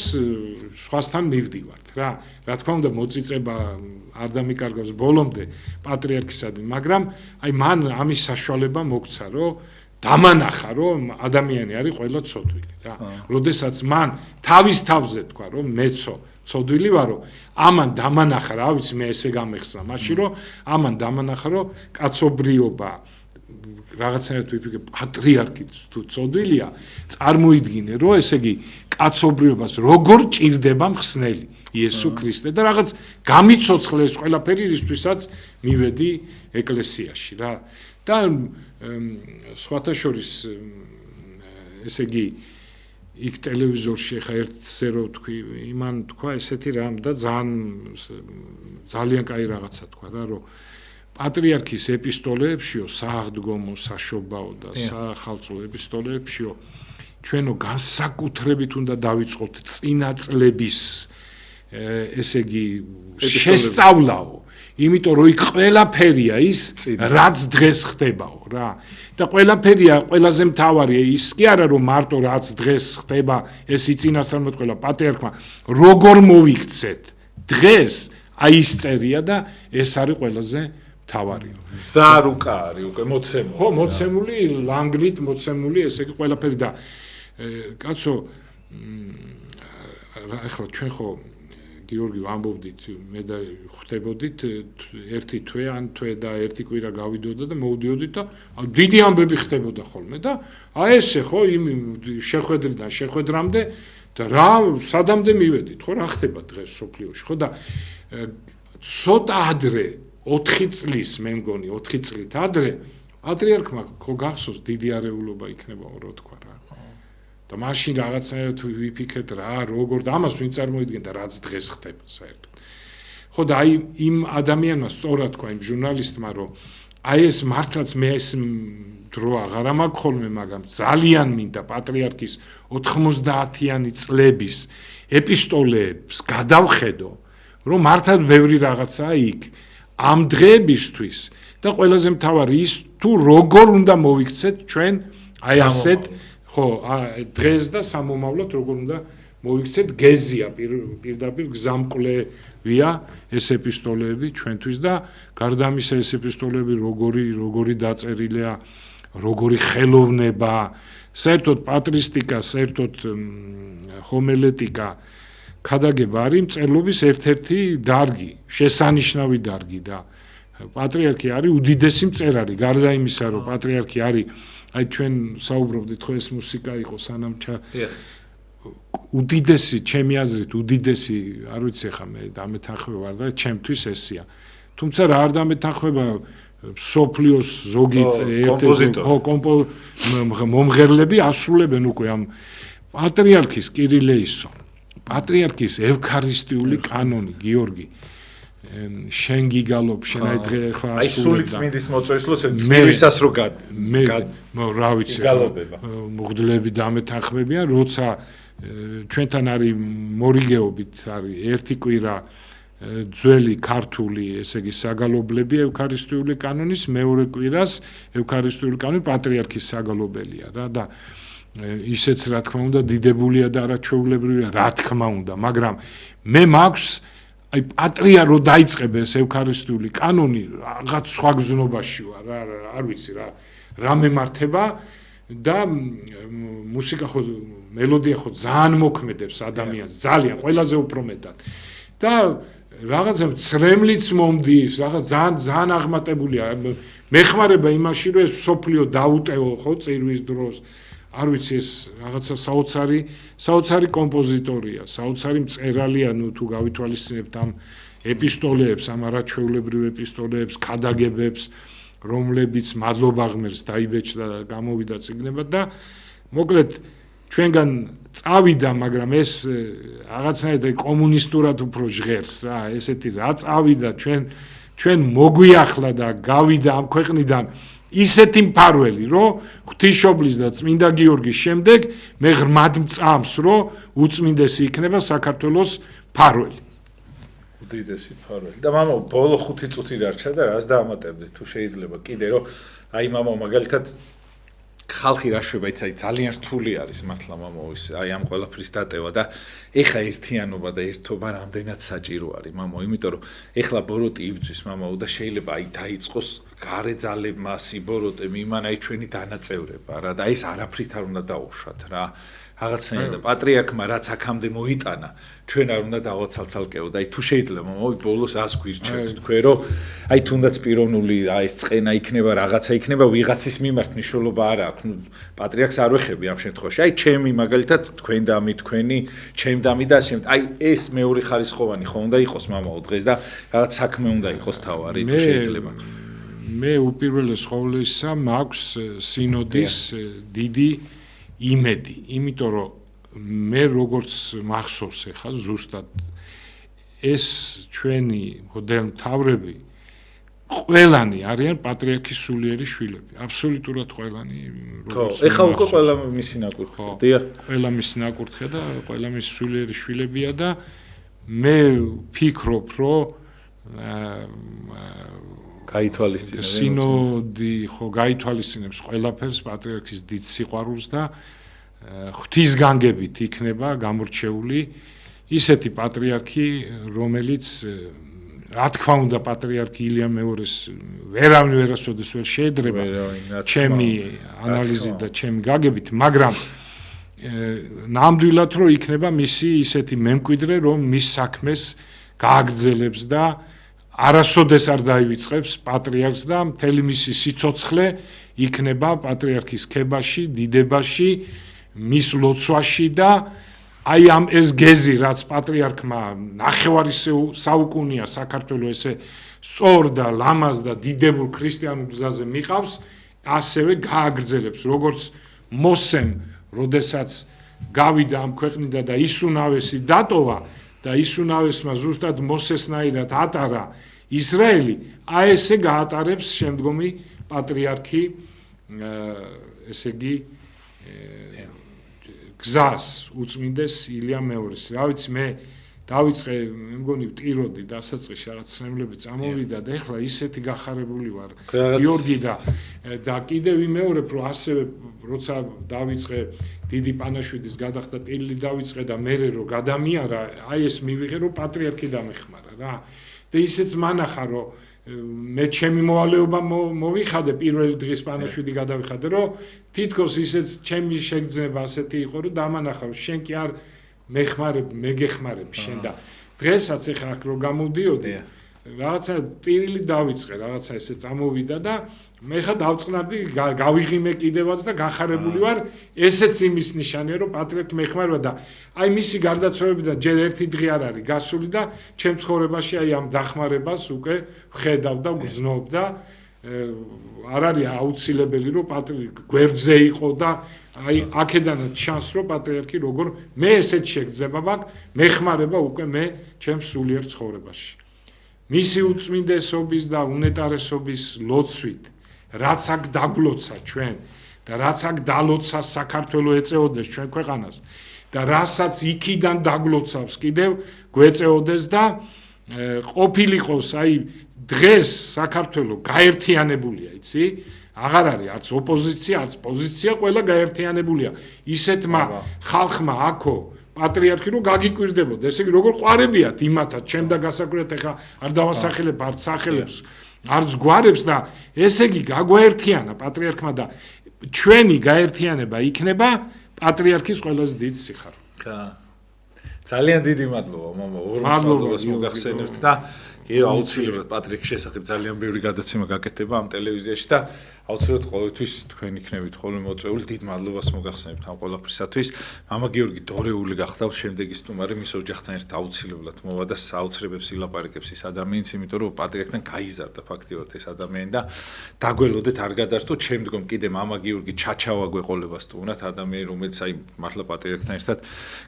სხვასთან მივდივართ რა თქმა უნდა მოწიწება არ დამიკარგავს ბოლომდე პატრიარქისადმი მაგრამ აი მან ამის საშუალება მოგცა რომ დამანახა რომ ადამიანი არის ყველა ცოდვილი რა როდესაც მან თავის თავზე თქვა რომ მეცო ცოდვილი ვარო ამან დამანახა რა ვიცი მე ესე გამეხსნა მაშინ რომ ამან დამანახა რომ კაცობრიობა რაღაცნაირად ვიფიქრე პატრიარქი თუ ცოდვილია წარმოიდგინე რომ ესე იგი კაცობრიობას როგორ ჭირდება მხსნელი იესო ქრისტე და რაღაც გამიცოცხლე ეს ყველაფერი ისთვისაც მივედი ეკლესიაში რა და სხვათა შორის ესე იგი იქ ტელევიზორში ხა ერთზე რო თქვი იმან თქვა ესეთი რამ და ძალიან კაი რაღაცა თქვა რა რომ პატრიარქის ეპისტოლეებშიო სააღდგომო საშობაო და სახალწულო ეპისტოლეებშიო ჩვენო განსაკუთრებით უნდა დავიწყოთ წინა წლების ესე იგი შესწავლაო იმიტომ რომ იქ ყველაფერია ის რაც დღეს ხდებაო რა და ყველაფერია ყველაზე მთავარია ის კი არა რომ მარტო რაც დღეს ხდება ეს იწინასწარმეტყველა პატრიარქმა როგორ მოვიქცეთ დღეს აი ის წერია და ეს არის ყველაზე მთავარია ზარუკა არის უკვე მოცემული ხო მოცემული ლანგრით მოცემული ესე იგი ყველაფერი და კაცო ახლა ჩვენ ხო გიორგი ვამბობდით მე და ხვდებოდით ერთი თვე ან თვე და ერთი კვირა გავიდოდა და მოვდიოდით და დიდი ამბები ხდებოდა ხოლმე და აი ესე ხო იმ შეხვედრიდან შეხვედრამდე და რა სადამდე მივედით ხო რა ხდება დღეს სოფლიოში ხო და ცოტა ადრე 4 წლის მე მგონი 4 წლით ადრე პატრიარქმა ხო გახსოვს დიდი არეულობა იქნება რო თქვა რა და მაშინ რაღაცნაირად ვიფიქრეთ რა როგორ და ამას ვინ წარმოიდგენდა რაც დღეს ხდება საერთოდ ხო და აი იმ ადამიანმა სწორად თქვა იმ ჟურნალისტმა რომ აი ეს მართლაც მე ეს დრო აღარ მაქვს ხოლმე მაგრამ ძალიან მინდა პატრიარქის 90-იანი წლების ეპისტოლეებს გადავხედო რომ მართლაც ბევრი რაღაცაა იქ ამ დღეებისთვის და ყველაზე მთავარი ის თუ როგორ უნდა მოვიქცეთ ჩვენ აი ასეთ ხო დღეს და სამომავლოდ როგორ უნდა მოვიქცეთ გეზია პირდაპირ გზამკვლევია ეს ეპისტოლეები ჩვენთვის და გარდა ამისა ეს ეპისტოლეები როგორი დაწერილია როგორი ხელოვნება საერთოდ პატრისტიკა საერთოდ ჰომილეტიკა ქადაგება არის მწერლობის ერთ-ერთი დარგი შესანიშნავი დარგი და პატრიარქი არის უდიდესი მწერალი გარდა იმისა რომ პატრიარქი არის აი ჩვენ საუბრობდით ხო ეს მუსიკა იყო სანამ უდიდესი ჩემი აზრით უდიდესი არ ვიცი ხა მე დამეთანხმება ვარ და ჩემთვის ესია თუმცა რა არ დამეთანხმება სოფლიოს ზოგი ერთ-ერთი ხო მომღერლები ასრულებენ უკვე ამ პატრიარქის კირილეისო პატრიარქის ევქარისტიული კანონი გიორგი შენ გიგალობ შენ აი დღე ხა აი სული წმინდის მოწესლოს წირვისას რო რა ვიცი მღვდლები დამეთანხმებიან როცა ჩვენთან არის მორიგეობით არის ერთი კვირა ძველი ქართული ესე იგი საგალობლები ევქარისტიული კანონის მეორე კვირას ევქარისტიული კანონი პატრიარქის საგალობელია რა და ისეც რა თქმა უნდა დიდებულია და არაჩვეულებრივია რა თქმა უნდა მაგრამ მე მაქვს აი პატრია რო დაიწყება ეს ევქარისტიული კანონი რაღაც სხვა გზნობაში ვარ არ ვიცი რა მემართება და მუსიკა ხო მელოდია ხო ძალიან მოქმედებს ადამიანს ძალიან ყველაზე უფრო მეტად და რაღაცა ცრემლიც მომდის რაღაც ძალიან აღმატებულია მეხმარება იმაში რომ ეს სოფლიო დაუტევო ხო წირვის დროს არ ვიცი ეს რაღაცა საოცარი კომპოზიტორია, საოცარი მწერალია, ნუ თუ გავითვალისწინებთ ამ ეპისტოლეებს, ამ არაჩვეულებრივ ეპისტოლეებს, ქადაგებებს, რომლებიც მადლობა ღმერთს დაიბეჭდა და გამოვიდა წიგნებად და მოკლედ ჩვენგან წავიდა, მაგრამ ეს რაღაცნაირად კომუნისტურად უფრო ჟღერს რა, ესეთი რა წავიდა ჩვენ მოგვიახლა და გავიდა ამ ქვეყნიდან ისეთი მფარველი, რომ ღვთისმშობლის და წმინდა გიორგის შემდეგ მე ღრმად მწამს, რომ უწმინდესი იქნება საქართველოს მფარველი. უდიდესი მფარველი. და მამო, ბოლო 5 წუთი დარჩა და რას დაამატებდით თუ შეიძლება კიდე რომ აი მამო მაგალითად ხალხი რა შვება, იცი ძალიან რთული არის მართლა მამო ის აი ამ ყველაფრის დატევა და ეხა ერთიანობა და ერთობა რამდენად საჭირო არის მამო, იმიტომ რომ ეხლა ბოროტი იბძვის მამო და შეიძლება აი დაიწყოს გარე ძალებმა სიბოროტე მიმანა აი ჩვენი დანაწევრება რა და ეს არაფრით არ უნდა დაუშვათ რა რაღაცნაირად პატრიარქმა რაც აქამდე მოიტანა ჩვენ არ უნდა დავაცალცალკეო და აი თუ შეიძლება მომოვი ბოლოს ას გვირჩევთ თქვენ რომ აი თუნდაც პიროვნული აი ეს წენა იქნება რაღაცა იქნება ვიღაცის მიმართ მნიშვნელობა არ აქვს ნუ პატრიარქს არ ვეხები ამ შემთხვევაში აი ჩემი მაგალითად თქვენ და ამი თქვენი ჩემ და ამი და შემ აი ეს მეორე ხარისხოვანი ხო უნდა იყოს მამაო დღეს და რაღაც საქმე უნდა იყოს თავარი თუ შეიძლება მე უპირველეს ყოვლისა მაქვს სინოდის დიდი იმედი, იმიტომ რომ მე როგორც მახსოვს ახლა ზუსტად ეს ჩვენი მღვდელმთავრები ყველანი არიან პატრიარქის სულიერი შვილები, აბსოლუტურად ყველანი. ხო, ეხლა უკვე ყველა მისი ნაკურთხია. დიახ, ყველა მისი ნაკურთხია და ყველა მისი სულიერი შვილებია და მე ვფიქრობ, რომ გაითვალისწინებს სინოდი ხო გაითვალისწინებს ყველაფერს პატრიარქის დიდ სიყვარულს და ღვთისგანგებით იქნება გამორჩეული ისეთი პატრიარქი რომელიც რა თქმა უნდა პატრიარქი ილია მეორეს ვერავინ ვერასოდეს ვერ შეედრება ჩემი ანალიზით და ჩემი გაგებით მაგრამ ნამდვილად რომ იქნება მისი ისეთი მემკვიდრე რომ მის საქმეს გააგრძელებს და არასოდეს არ დაივიწყებს პატრიარქს და მთელი მისი სიცოცხლე იქნება პატრიარქის ქებაში, დიდებაში, მის ლოცვაში და აი ამ ეს გეზი რაც პატრიარქმა ნახევარი საუკუნეა საქართველოს ესე სწორ და ლამაზ და დიდებულ ქრისტიანულ გზაზე მიყავს, ასევე გააგრძელებს როგორც მოსემ, როდესაც გავიდა ამ ქვეყნიდან და ისუნავესი დატოვა და ისუნავესმა ზუსტად მოსესნაირად ატარა ისრაელი, აი ესე გაატარებს შემდგომი პატრიარქი, ესე იგი გზას უწმინდეს ილია მეორეს. რა ვიცი მე დავიწყე, მე მგონი ვტიროდი დასაწყისში რაღაც ცნემლები წამოვიდა და ეხლა ისეთი გახარებული ვარ გიორგი და კიდევ ვიმეორებ რომ ასევე როცა დავიწყე დიდი პანაშვიდის გადახდა ტილი დავიწყე და მერე რომ გადამიარა აი ეს მივიღე რომ პატრიარქი დამეხმარა რა და ისეც მანახა რომ მე ჩემი მოვალეობა მოვიხადე პირველი დღის პანაშვიდი გადავიხადე რომ თითქოს ისეც ჩემი შეგრძნება ასეთი იყო რომ დამანახა რომ შენ კი არ მეგეხმარებ შენ და დღესაც ეხლა აქ რო გამოვდიოდი რაღაცა ტირილი დავიწყე რაღაცა ესე წამოვიდა და მე ხა დავწყნარდი გავიღიმე კიდევაც და გახარებული ვარ ესეც იმის ნიშანია რომ პატრიარქი მეხმარება და აი მისი გარდაცვალებიდან ჯერ ერთი დღე არ არის გასული და ჩემ ცხოვრებაში აი ამ დახმარებას უკვე ვხედავ და ვგრძნობ და არ არის აუცილებელი რომ პატრიარქი გვერდზე იყო და აი აქედანაც ჩანს რომ პატრიარქი როგორ მე ესეც შეგრძნება მაქვს მეხმარება უკვე მე ჩემ სულიერ ცხოვრებაში მისი უწმინდესობის და უნეტარესობის ლოცვით რაც აქ დაგლოცა ჩვენ და რაც აქ დალოცა საქართველოს ეწეოდეს ჩვენ ქვეყანას და რასაც იქიდან დაგლოცავს კიდევ გვეწეოდეს და ყოფილიყოს აი დღეს საქართველოს გაერთიანებულია იცი აღარ არის არც ოპოზიცია არც პოზიცია ყველა გაერთიანებულია ისეთმა ხალხმა აქო პატრიარქი რომ გაგიკვირდებოდა. ესე იგი როგორ ყვარებიათ იმათაც, ჩემ და გასაკვირად ეხა არ დავასახელებ არც სახელებს, არც გვარებს და ესე იგი გაგვაერთიანა პატრიარქმა და ჩვენი გაერთიანება იქნება პატრიარქის ყველაზე დიდი სიხარულით. ძალიან დიდი მადლობა მამა ორმოს მოგახსენებთ და კი აუცილებლად პატრიარქის შესახებ ძალიან ბევრი გადაცემა გაკეთდება ამ ტელევიზიაში და აუცილებლად ყოველთვის თქვენ იქნებით ხოლმე მოწვეული. დიდ მადლობას მოგახსენებთ ამ ყველაფრისათვის. მამა გიორგი დორეული გახდა შემდეგი სტუმარი, მის ოჯახთან ერთად აუცილებლად მოვა და საოცრებებს ილაპარაკებს ის ადამიანს, იმიტომ რომ პატრიარქთან გაიზარდა ფაქტიურად ეს ადამიანი და დაგველოდეთ არ გადართოთ, შემდგომ კიდე მამა გიორგი ჩაჩავა გვეყოლება სტუმრად, ადამიანი რომელიც აი მართლა პატრიარქთან ერთად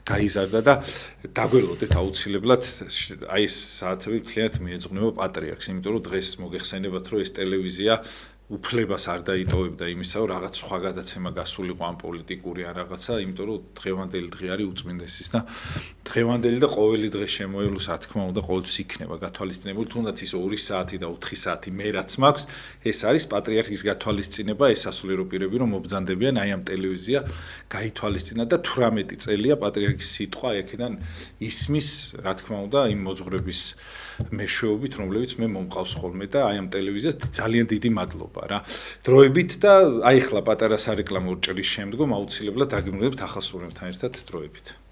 გაიზარდა და დაგველოდეთ აუცილებლად აი ეს საათები მთლიანად მიეძღვნება პატრიარქს, იმიტომ რომ დღეს მოგეხსენებათ რომ ეს ტელევიზია უფლებას არ დაიტოვებდა იმისა, რომ რაღაც სხვა გადაცემა გასულიყო ამ პოლიტიკური ან რაღაცა, იმიტომ რომ დღევანდელი დღე არის უწმინდესის და დღევანდელი და ყოველი დღე შემოევლო, რა თქმა უნდა, ყოველთვის იქნება გათვალისწინებული, თუნდაც ის 2 საათი და 4 საათი მე რაც მაქვს, ეს არის პატრიარქის გათვალისწინება, ეს სასულიერო პირები რომ მობრძანდებიან აი ამ ტელევიზია გაითვალისწინა და 18 წელია პატრიარქის სიტყვა აქედან ისმის, რა თქმა უნდა, იმ მოძღვრების მეშვეობით, რომლებიც მე მომყავს ხოლმე და აი ამ ტელევიზიას ძალიან დიდი მადლობა რა. დროებით და აი ხლა პატარა სარეკლამო ჭრის შემდგომ აუცილებლად აგიმრებთ ახალ სტუმრებთან ერთად დროებით.